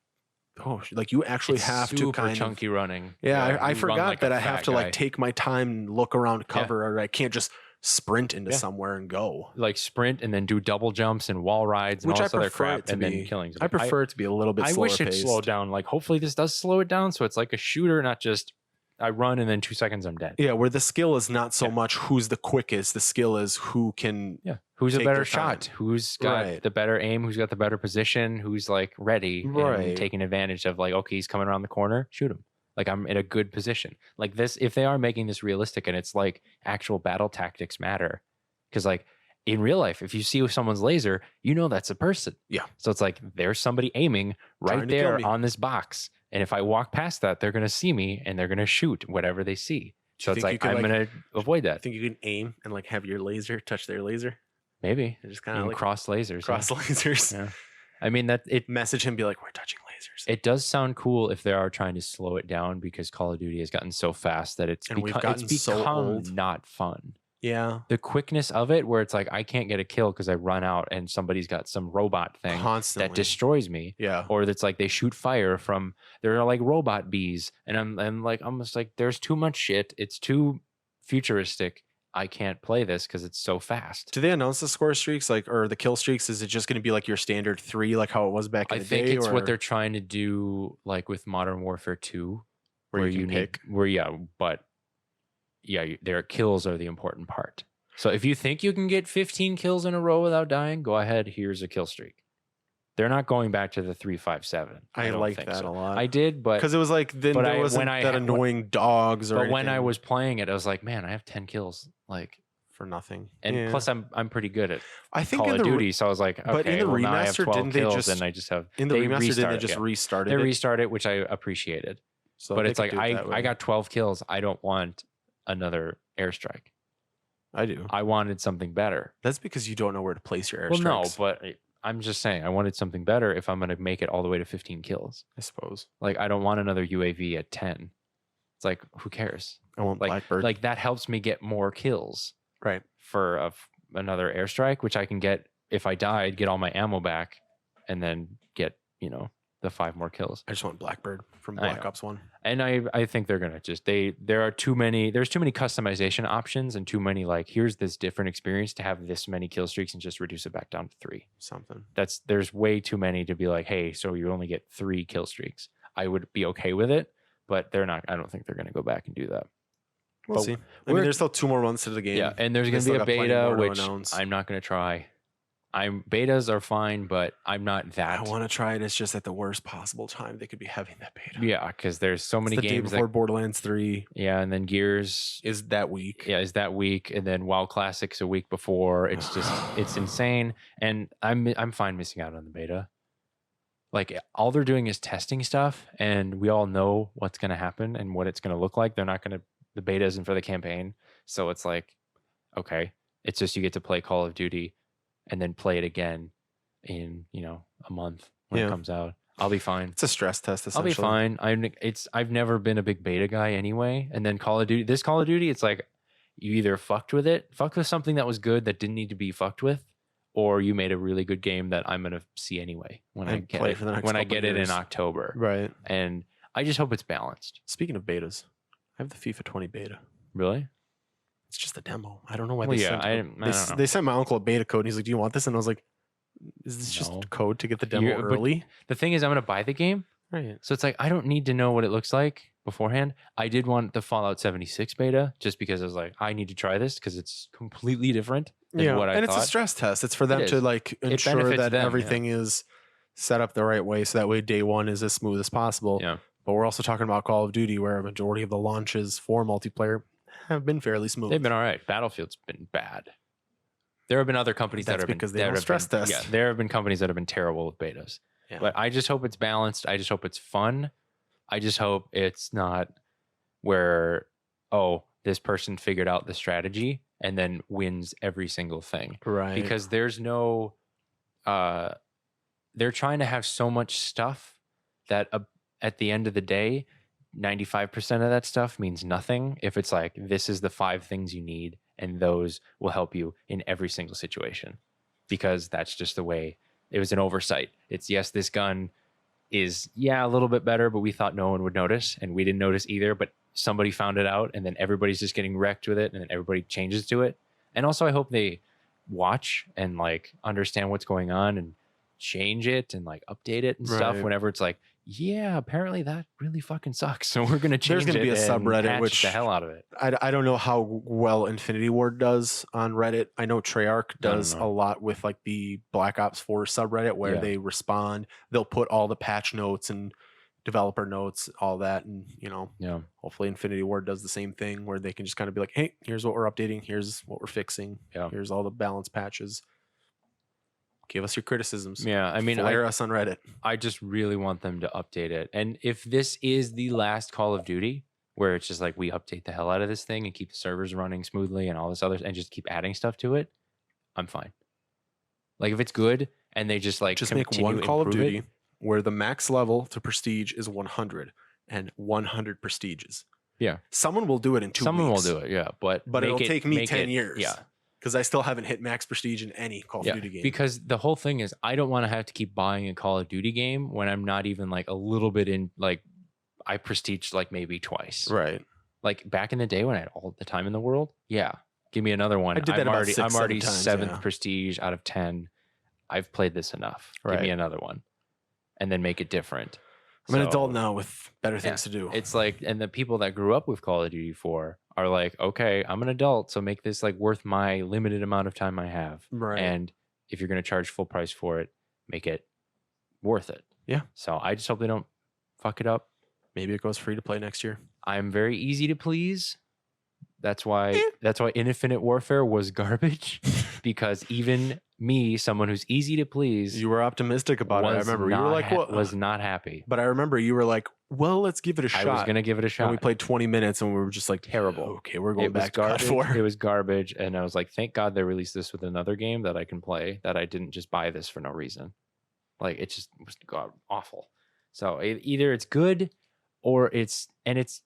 Speaker 1: oh, like you actually
Speaker 2: It's
Speaker 1: have to
Speaker 2: super
Speaker 1: kind of.
Speaker 2: chunky running.
Speaker 1: Yeah,
Speaker 2: you
Speaker 1: I
Speaker 2: run
Speaker 1: forgot
Speaker 2: like a
Speaker 1: that I
Speaker 2: fat
Speaker 1: have to
Speaker 2: guy.
Speaker 1: like take my time and look around cover, or I can't just sprint into
Speaker 2: Yeah.
Speaker 1: somewhere and go.
Speaker 2: like sprint and then do double jumps and wall rides and
Speaker 1: Which
Speaker 2: all
Speaker 1: I
Speaker 2: this other
Speaker 1: prefer
Speaker 2: crap
Speaker 1: it to
Speaker 2: and
Speaker 1: be.
Speaker 2: then killing.
Speaker 1: I prefer it to be a little bit
Speaker 2: I
Speaker 1: slower
Speaker 2: wish it
Speaker 1: paced.
Speaker 2: slowed down. Like hopefully this does slow it down so it's like a shooter, not just I run and then 2 seconds I'm dead.
Speaker 1: Yeah, where the skill is not so much who's the quickest. The skill is who can.
Speaker 2: Yeah, who's a
Speaker 1: take
Speaker 2: better
Speaker 1: their time.
Speaker 2: shot? Who's got the better aim? Who's got the better position? Who's like ready and taking advantage of like, okay, he's coming around the corner, shoot him. Like I'm in a good position. Like this, if they are making this realistic and it's like actual battle tactics matter, because like in real life, if you see someone's laser, you know that's a person.
Speaker 1: Yeah.
Speaker 2: So it's like there's somebody aiming right there on this box. And if I walk past that, they're going to see me and they're going to shoot whatever they see. So it's like, I'm going to avoid that.
Speaker 1: I think you can aim and like have your laser touch their laser.
Speaker 2: Maybe.
Speaker 1: And just kind of like
Speaker 2: cross lasers.
Speaker 1: Cross lasers.
Speaker 2: Yeah. I mean, that it
Speaker 1: message him, be like, we're touching lasers.
Speaker 2: It does sound cool if they are trying to slow it down because Call of Duty has gotten so fast that it's become
Speaker 1: so old.
Speaker 2: Not fun.
Speaker 1: Yeah.
Speaker 2: The quickness of it, where it's like, I can't get a kill because I run out and somebody's got some robot thing that destroys me.
Speaker 1: Yeah.
Speaker 2: Or that's like they shoot fire from, there are like robot bees. And I'm like, almost like, there's too much shit. It's too futuristic. I can't play this because it's so fast.
Speaker 1: Do they announce the score streaks or the kill streaks? Is it just going to be like your standard 3, like how it was back in the day?
Speaker 2: I think it's what they're trying to do, like with Modern Warfare 2,
Speaker 1: where you can pick.
Speaker 2: Their kills are the important part. So if you think you can get 15 kills in a row without dying, go ahead. Here's a kill streak. They're not going back to the 3-5-7.
Speaker 1: I like that a lot.
Speaker 2: I did, but
Speaker 1: because it was like then there wasn't that annoying dogs or.
Speaker 2: But when I was playing it, I was like, man, I have 10 kills, like
Speaker 1: for nothing.
Speaker 2: And plus, I'm pretty good at
Speaker 1: I think
Speaker 2: Call of Duty, so I was like, okay,
Speaker 1: but in the
Speaker 2: now I have
Speaker 1: remaster,
Speaker 2: 12
Speaker 1: didn't
Speaker 2: kills,
Speaker 1: they just?
Speaker 2: And I just have
Speaker 1: in the remaster, didn't they just restart it?
Speaker 2: They restarted it, which I appreciated.
Speaker 1: So
Speaker 2: but it's like I got 12 kills. I don't want another airstrike.
Speaker 1: I do.
Speaker 2: I wanted something better.
Speaker 1: That's because you don't know where to place your airstrikes.
Speaker 2: Well, no, but I'm just saying I wanted something better if I'm going to make it all the way to 15 kills.
Speaker 1: I suppose.
Speaker 2: Like I don't want another UAV at 10. It's like, who cares?
Speaker 1: I want Blackbird.
Speaker 2: Like that helps me get more kills.
Speaker 1: Right.
Speaker 2: For another airstrike, which I can get if I died, get all my ammo back, and then get, the 5 more kills.
Speaker 1: I just want Blackbird from Black Ops 1.
Speaker 2: And I think they're gonna there's too many customization options and too many like, here's this different experience to have this many kill streaks and just reduce it back down to 3.
Speaker 1: Something.
Speaker 2: There's way too many to be like, hey, so you only get 3 kill streaks. I would be okay with it, but they're not. I don't think they're gonna go back and do that.
Speaker 1: We'll see. I mean, there's still 2 more months to the game.
Speaker 2: Yeah, and there's going to be a beta, which I'm not going to try. Betas are fine, but I'm not that.
Speaker 1: I want to try it. It's just at the worst possible time they could be having that beta.
Speaker 2: Yeah, because there's so many games.
Speaker 1: The day before Borderlands 3.
Speaker 2: Yeah, and then Gears
Speaker 1: is that week.
Speaker 2: Yeah, is that week, and then WoW Classic's a week before. It's just it's insane, and I'm fine missing out on the beta. Like all they're doing is testing stuff, and we all know what's going to happen and what it's going to look like. They're not going to. The beta isn't for the campaign. So it's like, okay, it's just you get to play Call of Duty and then play it again in, a month when it comes out. I'll be fine.
Speaker 1: It's a stress test, essentially.
Speaker 2: I'll be fine. I've never been a big beta guy anyway. And then Call of Duty, it's like you either fucked with something that was good that didn't need to be fucked with, or you made a really good game that I'm going to see anyway when I get it in October.
Speaker 1: Right.
Speaker 2: And I just hope it's balanced.
Speaker 1: Speaking of betas, I have the FIFA 20 beta.
Speaker 2: Really?
Speaker 1: It's just a demo. I don't know why
Speaker 2: they
Speaker 1: sent my uncle a beta code. And he's like, "Do you want this?" And I was like, "Is this just code to get the demo early?"
Speaker 2: The thing is, I'm going to buy the game.
Speaker 1: Right.
Speaker 2: So it's like I don't need to know what it looks like beforehand. I did want the Fallout 76 beta just because I was like, I need to try this because it's completely different than what I thought.
Speaker 1: And it's a stress test. It's for them to like ensure that everything is set up the right way, so that way day one is as smooth as possible.
Speaker 2: Yeah.
Speaker 1: But we're also talking about Call of Duty, where a majority of the launches for multiplayer have been fairly smooth.
Speaker 2: They've been all right. Battlefield's been bad. There have been other companies that have been
Speaker 1: because they don't stress test.
Speaker 2: Yeah, there have been companies that have been terrible with betas. Yeah. But I just hope it's balanced. I just hope it's fun. I just hope it's not where, this person figured out the strategy and then wins every single thing.
Speaker 1: Right.
Speaker 2: Because there's no, they're trying to have so much stuff that at the end of the day, 95% of that stuff means nothing if it's like, this is the 5 things you need, and those will help you in every single situation. Because that's just the way, it was an oversight. It's, yes, this gun is, a little bit better, but we thought no one would notice, and we didn't notice either, but somebody found it out, and then everybody's just getting wrecked with it, and then everybody changes to it. And also I hope they watch and like understand what's going on and change it and like update it and stuff whenever it's like, yeah, apparently that really fucking sucks. So we're gonna change
Speaker 1: There's gonna be a
Speaker 2: and
Speaker 1: subreddit,
Speaker 2: patch
Speaker 1: which
Speaker 2: the hell out of it.
Speaker 1: I don't know how well Infinity Ward does on Reddit. I know Treyarch does a lot with like the Black Ops 4 subreddit where
Speaker 2: Yeah.
Speaker 1: they respond. They'll put all the patch notes and developer notes, all that, and
Speaker 2: Yeah.
Speaker 1: hopefully Infinity Ward does the same thing where they can just kind of be like, hey, here's what we're updating, here's what we're fixing, here's all the balance patches. Give us your criticisms.
Speaker 2: Yeah, I mean,
Speaker 1: flare us on Reddit.
Speaker 2: I just really want them to update it. And if this is the last Call of Duty, where it's just like we update the hell out of this thing and keep the servers running smoothly and all this other, and just keep adding stuff to it, I'm fine. Like if it's good and they just like
Speaker 1: make one Call of Duty where the max level to prestige is 100 and 100 prestiges.
Speaker 2: Yeah,
Speaker 1: someone will do it in 2 weeks.
Speaker 2: Someone will do it. Yeah, but
Speaker 1: it'll take me 10 years.
Speaker 2: Yeah.
Speaker 1: Because I still haven't hit max prestige in any Call of Duty game.
Speaker 2: Because the whole thing is I don't want to have to keep buying a Call of Duty game when I'm not even like a little bit in, like I prestiged like maybe twice.
Speaker 1: Right.
Speaker 2: Like back in the day when I had all the time in the world. Yeah. Give me another one.
Speaker 1: I did that
Speaker 2: I'm
Speaker 1: about
Speaker 2: already,
Speaker 1: 7 times,
Speaker 2: 7th prestige out of 10. I've played this enough.
Speaker 1: Right.
Speaker 2: Give me another one. And then make it different.
Speaker 1: I'm an adult now with better things to do.
Speaker 2: It's like, and the people that grew up with Call of Duty 4 are like, okay, I'm an adult, so make this like worth my limited amount of time I have.
Speaker 1: Right.
Speaker 2: And if you're going to charge full price for it, make it worth it.
Speaker 1: Yeah.
Speaker 2: So I just hope they don't fuck it up.
Speaker 1: Maybe it goes free to play next year.
Speaker 2: I'm very easy to please. That's why Infinite Warfare was garbage, because even me, someone who's easy to please,
Speaker 1: you were optimistic about it. I remember you were like, "What?"
Speaker 2: Was not happy.
Speaker 1: But I remember you were like, "Well, let's give it a shot."
Speaker 2: I was gonna give it a shot.
Speaker 1: And we played 20 minutes, and we were just like,
Speaker 2: terrible.
Speaker 1: Okay, we're going back to COD 4.
Speaker 2: It was garbage, and I was like, "Thank God they released this with another game that I can play. That I didn't just buy this for no reason." Like it just was awful. So either it's good, or it's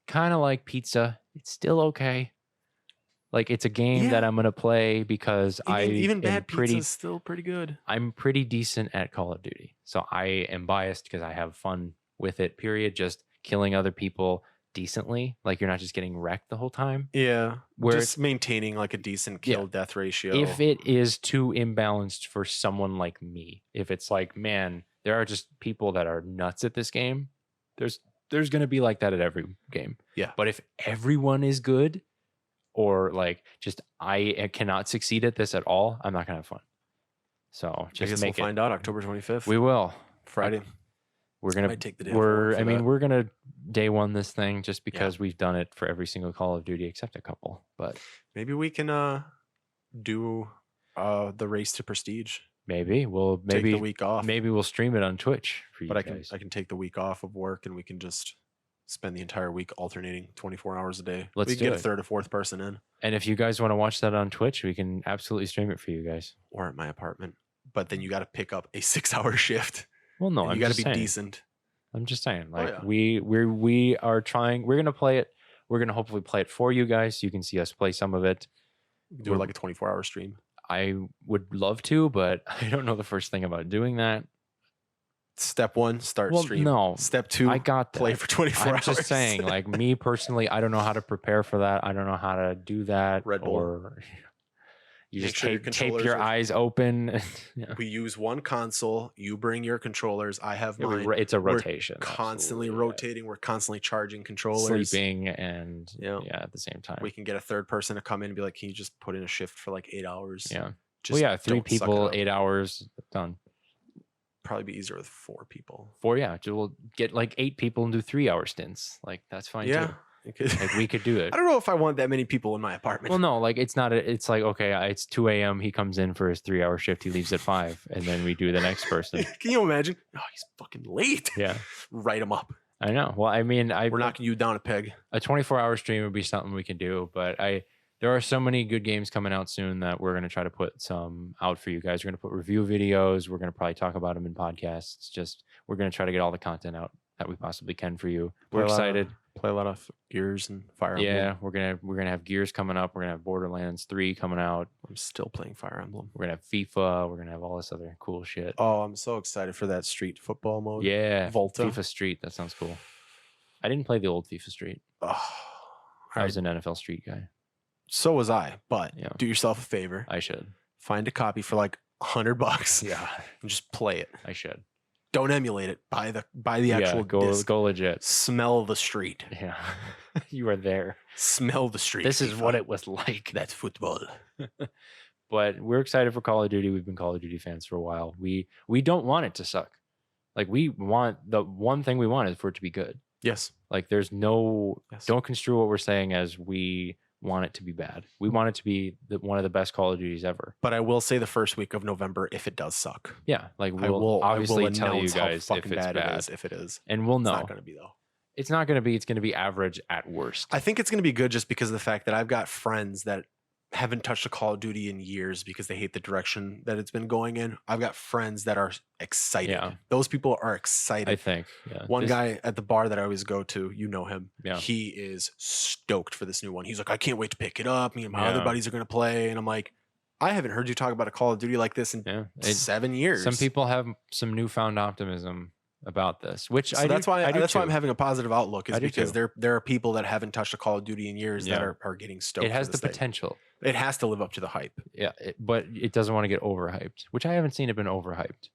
Speaker 2: kind of like pizza. It's still okay. Like it's a game that I'm gonna play because
Speaker 1: even bad pizza is still pretty good.
Speaker 2: I'm pretty decent at Call of Duty, so I am biased because I have fun with it. Period. Just killing other people decently, like you're not just getting wrecked the whole time.
Speaker 1: Yeah, just maintaining like a decent kill death ratio.
Speaker 2: If it is too imbalanced for someone like me, if it's like, man, there are just people that are nuts at this game. There's gonna be like that at every game.
Speaker 1: Yeah,
Speaker 2: but if everyone is good, or like just I cannot succeed at this at all, I'm not gonna have fun. So just
Speaker 1: I guess we'll find out October 25th.
Speaker 2: We will.
Speaker 1: Friday.
Speaker 2: We're gonna
Speaker 1: take the day.
Speaker 2: We're gonna day one this thing just because we've done it for every single Call of Duty except a couple. But
Speaker 1: maybe we can do the race to prestige.
Speaker 2: Maybe we'll take
Speaker 1: the week off.
Speaker 2: Maybe we'll stream it on Twitch for you guys.
Speaker 1: I can take the week off of work and we can just spend the entire week alternating 24 hours a day.
Speaker 2: We can
Speaker 1: get a third or fourth person in.
Speaker 2: And if you guys want to watch that on Twitch, we can absolutely stream it for you guys.
Speaker 1: Or at my apartment. But then you got to pick up a 6-hour shift.
Speaker 2: Well, no,
Speaker 1: you got to be decent.
Speaker 2: I'm just saying, like we are trying. We're gonna play it. We're gonna hopefully play it for you guys, so you can see us play some of it.
Speaker 1: Do like a 24-hour stream.
Speaker 2: I would love to, but I don't know the first thing about doing that.
Speaker 1: Step 1, start stream.
Speaker 2: No.
Speaker 1: Step 2,
Speaker 2: I got that.
Speaker 1: Play for 24 hours.
Speaker 2: I'm just saying, like me personally, I don't know how to prepare for that. I don't know how to do that.
Speaker 1: Red Bull.
Speaker 2: Or you
Speaker 1: Make
Speaker 2: just
Speaker 1: sure
Speaker 2: tape your eyes open.
Speaker 1: We use one console. You bring your controllers. I have mine.
Speaker 2: It's a rotation.
Speaker 1: We're constantly rotating. We're constantly charging controllers.
Speaker 2: Sleeping and at the same time.
Speaker 1: We can get a third person to come in and be like, can you just put in a shift for like 8 hours?
Speaker 2: Yeah.
Speaker 1: Just
Speaker 2: 3 people, 8 hours, done.
Speaker 1: Probably be easier with 4 people.
Speaker 2: 4, yeah. We'll get like 8 people and do 3-hour stints. Like that's fine too. Like we could do it.
Speaker 1: I don't know if I want that many people in my apartment.
Speaker 2: Well, no, like it's not. It's like okay, it's 2 a.m. He comes in for his 3-hour shift. He leaves at 5, and then we do the next person.
Speaker 1: Can you imagine? Oh, he's fucking late.
Speaker 2: Yeah,
Speaker 1: write him up.
Speaker 2: I know. Well, I mean,
Speaker 1: we're knocking you down a peg.
Speaker 2: A 24-hour stream would be something we can do, but there are so many good games coming out soon that we're going to try to put some out for you guys. We're going to put review videos. We're going to probably talk about them in podcasts. Just we're going to try to get all the content out that we possibly can for you. We're excited.
Speaker 1: Play a lot of Gears and Fire Emblem.
Speaker 2: Yeah, we're gonna have Gears coming up. We're gonna have Borderlands 3 coming out.
Speaker 1: I'm still playing Fire Emblem.
Speaker 2: We're gonna have FIFA. We're gonna have all this other cool shit.
Speaker 1: Oh, I'm so excited for that street football mode.
Speaker 2: Yeah,
Speaker 1: Volta.
Speaker 2: FIFA Street. That sounds cool. I didn't play the old FIFA Street.
Speaker 1: Oh,
Speaker 2: I was an NFL Street guy.
Speaker 1: So was I. But do yourself a favor.
Speaker 2: I should
Speaker 1: find a copy for like $100.
Speaker 2: Yeah,
Speaker 1: and just play it.
Speaker 2: I should.
Speaker 1: Don't emulate it. Buy the actual disc.
Speaker 2: Go legit.
Speaker 1: Smell the street.
Speaker 2: Yeah. You are there.
Speaker 1: Smell the street.
Speaker 2: This is what it was like.
Speaker 1: That's football.
Speaker 2: But we're excited for Call of Duty. We've been Call of Duty fans for a while. We don't want it to suck. Like, we want, the one thing we want is for it to be good.
Speaker 1: Yes.
Speaker 2: Like, there's no,
Speaker 1: Yes.
Speaker 2: don't construe what we're saying as we want it to be bad. We want it to be one of the best Call of Duties ever.
Speaker 1: But I will say the first week of November if it does suck.
Speaker 2: Yeah, like
Speaker 1: I
Speaker 2: we'll obviously
Speaker 1: will
Speaker 2: tell you
Speaker 1: announce how
Speaker 2: guys if
Speaker 1: fucking
Speaker 2: it's
Speaker 1: bad
Speaker 2: bad.
Speaker 1: it is if it is.
Speaker 2: And we'll know.
Speaker 1: It's not going to be, though.
Speaker 2: It's not going to be. It's going to be average at worst.
Speaker 1: I think it's going to be good just because of the fact that I've got friends that haven't touched a Call of Duty in years because they hate the direction that it's been going in. I've got friends that are excited.
Speaker 2: Yeah.
Speaker 1: Those people are excited.
Speaker 2: I think. Yeah.
Speaker 1: One guy at the bar that I always go to, you know him.
Speaker 2: Yeah.
Speaker 1: He is stoked for this new one. He's like, I can't wait to pick it up. Me and my
Speaker 2: Yeah.
Speaker 1: other buddies are going to play. And I'm like, I haven't heard you talk about a Call of Duty like this in
Speaker 2: Yeah.
Speaker 1: 7 years.
Speaker 2: Some people have some newfound optimism about this, which
Speaker 1: So that's why I'm having a positive outlook, is
Speaker 2: I do
Speaker 1: because
Speaker 2: too.
Speaker 1: there are people that haven't touched a Call of Duty in years that
Speaker 2: Yeah.
Speaker 1: are getting stoked.
Speaker 2: It has
Speaker 1: for
Speaker 2: the
Speaker 1: this thing.
Speaker 2: potential.
Speaker 1: It has to live up to the hype.
Speaker 2: Yeah, but it doesn't want to get overhyped, which I haven't seen it been overhyped.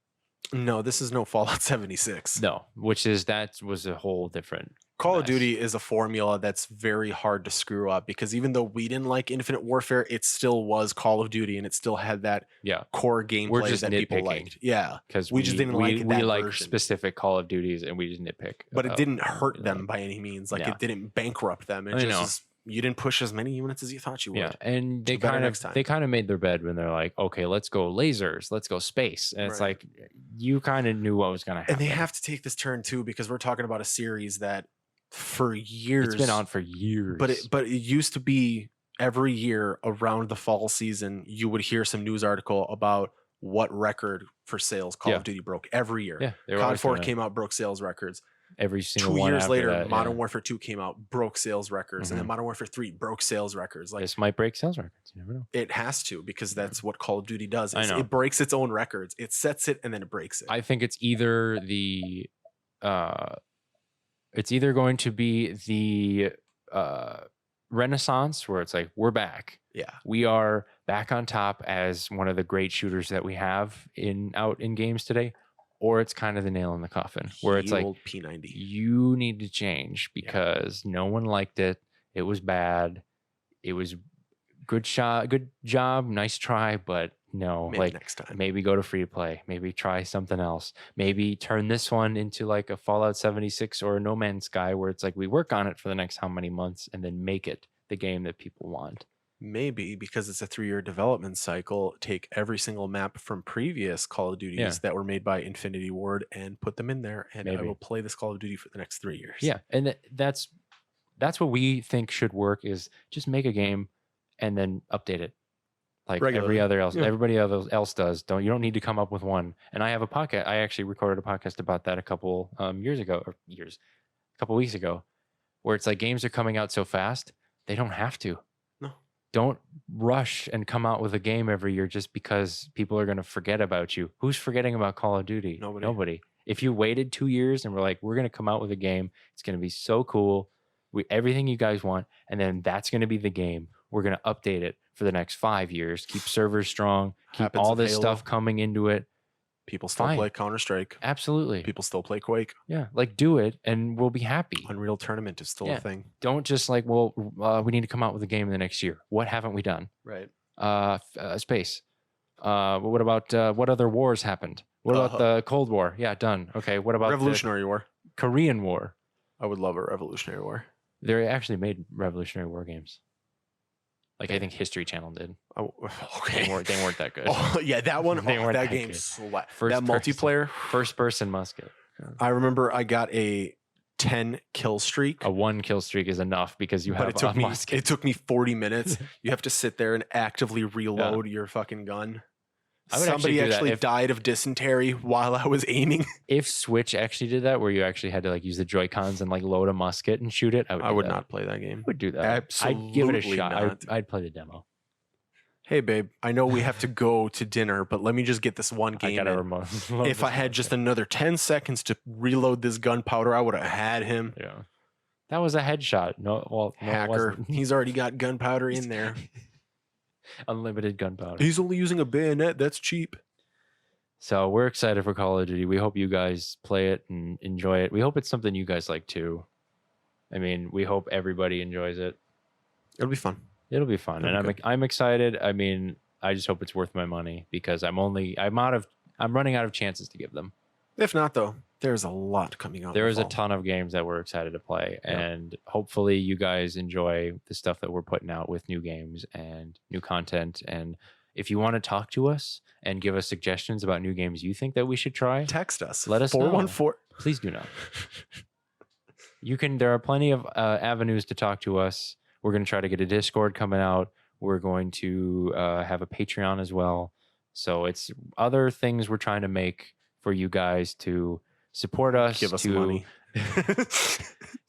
Speaker 1: No, this is no Fallout 76.
Speaker 2: No, that was a whole different.
Speaker 1: Call of
Speaker 2: mess.
Speaker 1: Duty is a formula that's very hard to screw up because even though we didn't like Infinite Warfare, it still was Call of Duty and it still had that
Speaker 2: Yeah,
Speaker 1: core gameplay
Speaker 2: just
Speaker 1: that people
Speaker 2: nitpicking.
Speaker 1: liked. Yeah,
Speaker 2: because
Speaker 1: we just didn't like
Speaker 2: we
Speaker 1: that
Speaker 2: like
Speaker 1: version.
Speaker 2: specific Call of Duties, and we just nitpick.
Speaker 1: but it
Speaker 2: about-
Speaker 1: didn't hurt them by any means. Like
Speaker 2: Yeah.
Speaker 1: it didn't bankrupt them. It
Speaker 2: I know.
Speaker 1: just you didn't push as many units as you thought you would.
Speaker 2: Yeah, and they
Speaker 1: Do better
Speaker 2: kind
Speaker 1: next time.
Speaker 2: of made their bed when they're like, okay, let's go lasers, let's go space, and it's
Speaker 1: Right.
Speaker 2: like you kind of knew what was going to happen.
Speaker 1: And they have to take this turn too because we're talking about a series that for years
Speaker 2: It's been on for years,
Speaker 1: but it used to be every year around the fall season you would hear some news article about what record for sales Call
Speaker 2: Yeah.
Speaker 1: of Duty broke every year.
Speaker 2: yeah, they were
Speaker 1: COD
Speaker 2: always
Speaker 1: 4
Speaker 2: gonna-
Speaker 1: came out, broke sales records.
Speaker 2: every single
Speaker 1: 2
Speaker 2: one
Speaker 1: years
Speaker 2: after
Speaker 1: later,
Speaker 2: that,
Speaker 1: Modern
Speaker 2: yeah.
Speaker 1: Warfare 2 came out, broke sales records, and then
Speaker 2: Mhm.
Speaker 1: Modern Warfare 3 broke sales records. Like
Speaker 2: This might break sales records. You never know.
Speaker 1: it has to, because that's what Call of Duty does.
Speaker 2: I know.
Speaker 1: It breaks its own records. It sets it and then it breaks it.
Speaker 2: I think it's either going to be the Renaissance, where it's like we're back.
Speaker 1: Yeah.
Speaker 2: We are back on top as one of the great shooters that we have out in games today, or it's kind of the nail in the coffin, where it's
Speaker 1: Ye
Speaker 2: like
Speaker 1: old P90.
Speaker 2: you need to change because no one liked it. It was bad. It was good job, nice try, but no,
Speaker 1: Maybe
Speaker 2: like
Speaker 1: next time.
Speaker 2: maybe go to free to play, maybe try something else, maybe turn this one into like a Fallout 76 or a No Man's Sky, where it's like we work on it for the next how many months and then make it the game that people want.
Speaker 1: Maybe because it's a 3-year development cycle, take every single map from previous Call of Duties
Speaker 2: Yeah.
Speaker 1: that were made by Infinity Ward and put them in there, and I
Speaker 2: Maybe.
Speaker 1: will play this Call of Duty for the next 3 years.
Speaker 2: Yeah, and that's what we think should work, is just make a game and then update it like
Speaker 1: Regularly.
Speaker 2: everybody else does. You don't need to come up with one. And I have a podcast. I actually recorded a podcast about that a couple weeks ago, where it's like games are coming out so fast they don't have to.
Speaker 1: No.
Speaker 2: Don't rush and come out with a game every year just because people are going to forget about you. Who's forgetting about Call of Duty?
Speaker 1: Nobody.
Speaker 2: If you waited 2 years and we're like, we're going to come out with a game, it's going to be so cool, everything you guys want, and then that's going to be the game. We're going to update it for the next 5 years, keep servers strong, keep
Speaker 1: Happens
Speaker 2: all
Speaker 1: with
Speaker 2: this
Speaker 1: Halo.
Speaker 2: stuff coming into it.
Speaker 1: People still
Speaker 2: Fine.
Speaker 1: play Counter-Strike.
Speaker 2: Absolutely.
Speaker 1: People still play Quake.
Speaker 2: Yeah. Like, do it and we'll be happy.
Speaker 1: Unreal Tournament is still
Speaker 2: Yeah.
Speaker 1: a thing.
Speaker 2: Don't just like, well, we need to come out with a game in the next year. What haven't we done?
Speaker 1: Right.
Speaker 2: Space. What about what other wars happened? What about the Cold War? Yeah, done. Okay. What about
Speaker 1: Revolutionary War?
Speaker 2: the Korean War?
Speaker 1: I would love a Revolutionary War.
Speaker 2: They actually made Revolutionary War games. Like, I think History Channel did.
Speaker 1: Oh, okay.
Speaker 2: They weren't that good.
Speaker 1: Oh, yeah, that one.
Speaker 2: They weren't
Speaker 1: that
Speaker 2: that
Speaker 1: game
Speaker 2: good.
Speaker 1: slapped.
Speaker 2: First
Speaker 1: That
Speaker 2: person.
Speaker 1: multiplayer.
Speaker 2: First person musket.
Speaker 1: I remember I got a 10 kill streak.
Speaker 2: A 1 kill streak is enough because you have
Speaker 1: But it took
Speaker 2: a
Speaker 1: me
Speaker 2: musket.
Speaker 1: it took me 40 minutes. You have to sit there and actively reload your fucking gun.
Speaker 2: I would
Speaker 1: Somebody
Speaker 2: actually do that
Speaker 1: actually
Speaker 2: if-
Speaker 1: died of dysentery while I was aiming.
Speaker 2: If Switch actually did that, where you actually had to like use the Joy-Cons and like load a musket and shoot it,
Speaker 1: I would
Speaker 2: do that.
Speaker 1: not play that game.
Speaker 2: I would do that. I'd give it a
Speaker 1: Absolutely
Speaker 2: shot.
Speaker 1: not.
Speaker 2: I'd play the demo.
Speaker 1: Hey babe, I know we have to go to dinner, but let me just get this one
Speaker 2: I
Speaker 1: game
Speaker 2: got a
Speaker 1: in.
Speaker 2: remote.
Speaker 1: If I had just another 10 seconds to reload this gunpowder, I would have had him.
Speaker 2: yeah, that was a headshot. No, well, no, it
Speaker 1: Hacker.
Speaker 2: wasn't.
Speaker 1: He's already got gunpowder in there.
Speaker 2: Unlimited gunpowder.
Speaker 1: He's only using a bayonet. That's cheap.
Speaker 2: So we're excited for Call of Duty. We hope you guys play it and enjoy it. We hope it's something you guys like too. I mean, we hope everybody enjoys it.
Speaker 1: It'll be fun.
Speaker 2: It'll be fun,
Speaker 1: It'll
Speaker 2: and
Speaker 1: be
Speaker 2: I'm excited. I mean, I just hope it's worth my money because I'm running out of chances to give them.
Speaker 1: If not, though, there's a lot coming out.
Speaker 2: There is a ton of games that we're excited to play, and hopefully you guys enjoy the stuff that we're putting out with new games and new content. And if you want to talk to us and give us suggestions about new games you think that we should try,
Speaker 1: Text us.
Speaker 2: Let us know.
Speaker 1: 414.
Speaker 2: Please do not. There are plenty of avenues to talk to us. We're going to try to get a Discord coming out. We're going to have a Patreon as well. So it's other things we're trying to make for you guys to support us,
Speaker 1: Give us money.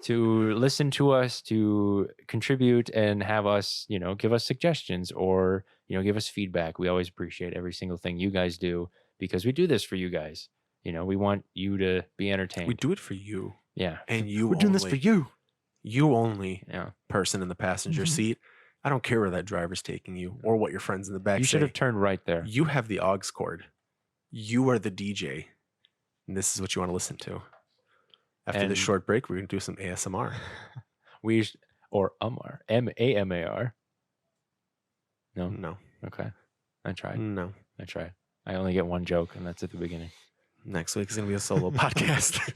Speaker 2: to listen to us, to contribute, and have us, give us suggestions or, give us feedback. We always appreciate every single thing you guys do because we do this for you guys. We want you to be entertained.
Speaker 1: We do it for you.
Speaker 2: Yeah.
Speaker 1: And you
Speaker 2: We're doing this for you.
Speaker 1: You only
Speaker 2: Yeah.
Speaker 1: person in the passenger seat. I don't care where that driver's taking you or what your friends in the back
Speaker 2: You
Speaker 1: say.
Speaker 2: should have turned right there.
Speaker 1: You have the aux cord. You are the DJ. And this is what you want to listen to. After this short break, we're going to do some ASMR.
Speaker 2: Or Amar. AMAR. No?
Speaker 1: No.
Speaker 2: Okay. I tried.
Speaker 1: No.
Speaker 2: I only get one joke, and that's at the beginning.
Speaker 1: Next week is going to be a solo podcast.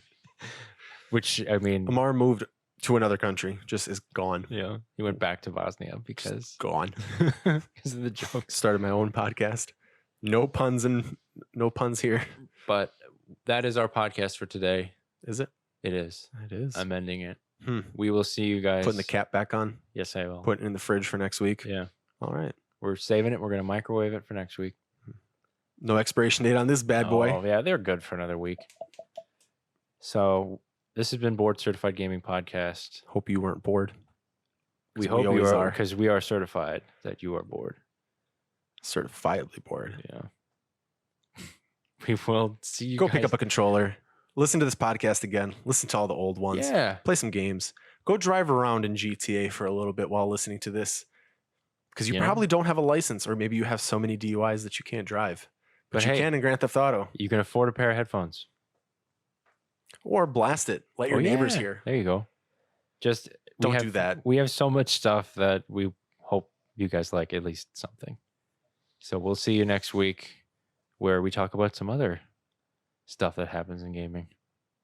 Speaker 2: Which, I mean...
Speaker 1: Amar moved to another country. Just is gone.
Speaker 2: Yeah. He went back to Bosnia because...
Speaker 1: Just gone.
Speaker 2: Because of the jokes.
Speaker 1: Started my own podcast. No puns here.
Speaker 2: But that is our podcast for today.
Speaker 1: Is it?
Speaker 2: It is.
Speaker 1: It is.
Speaker 2: I'm ending it. We will see you guys.
Speaker 1: Putting the cap back on.
Speaker 2: Yes, I will.
Speaker 1: Putting it in the fridge for next week.
Speaker 2: Yeah.
Speaker 1: All right.
Speaker 2: We're saving it. We're going to microwave it for next week.
Speaker 1: No expiration date on this bad boy.
Speaker 2: Oh, yeah. They're good for another week. So this has been Board Certified Gaming Podcast.
Speaker 1: Hope you weren't bored.
Speaker 2: We hope you are, because we are certified that you are bored.
Speaker 1: Certifiably bored.
Speaker 2: Yeah. We will see you
Speaker 1: Go
Speaker 2: guys.
Speaker 1: pick up a controller. Listen to this podcast again. Listen to all the old ones.
Speaker 2: Yeah.
Speaker 1: Play some games. Go drive around in GTA for a little bit while listening to this. Because you probably don't have a license, or maybe you have so many DUIs that you can't drive. But you can in Grand Theft Auto.
Speaker 2: You can afford a pair of headphones.
Speaker 1: Or blast it. Let your neighbors hear.
Speaker 2: There you go. Just
Speaker 1: don't do that.
Speaker 2: We have so much stuff that we hope you guys like at least something. So we'll see you next week where we talk about some other stuff that happens in gaming.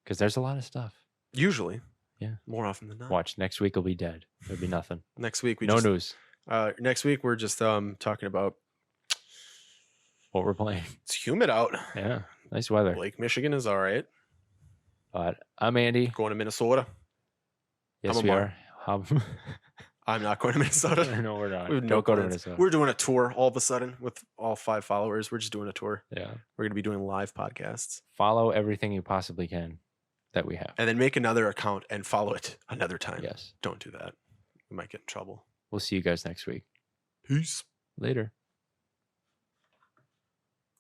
Speaker 2: Because there's a lot of stuff.
Speaker 1: Usually.
Speaker 2: Yeah.
Speaker 1: More often than not.
Speaker 2: Watch. Next week will be dead. There'll be nothing.
Speaker 1: Next week
Speaker 2: no news.
Speaker 1: Next week we're just talking about
Speaker 2: what we're playing.
Speaker 1: It's humid out.
Speaker 2: Yeah. Nice weather.
Speaker 1: Lake Michigan is all right.
Speaker 2: But I'm Andy.
Speaker 1: Going to Minnesota.
Speaker 2: Yes, we are.
Speaker 1: I'm not going to Minnesota.
Speaker 2: No, we're not.
Speaker 1: Don't go to Minnesota. We're doing a tour all of a sudden with all 5 followers. We're just doing a tour.
Speaker 2: Yeah.
Speaker 1: We're going to be doing live podcasts.
Speaker 2: Follow everything you possibly can that we have.
Speaker 1: And then make another account and follow it another time.
Speaker 2: Yes.
Speaker 1: Don't do that. We might get in trouble.
Speaker 2: We'll see you guys next week.
Speaker 1: Peace.
Speaker 2: Later.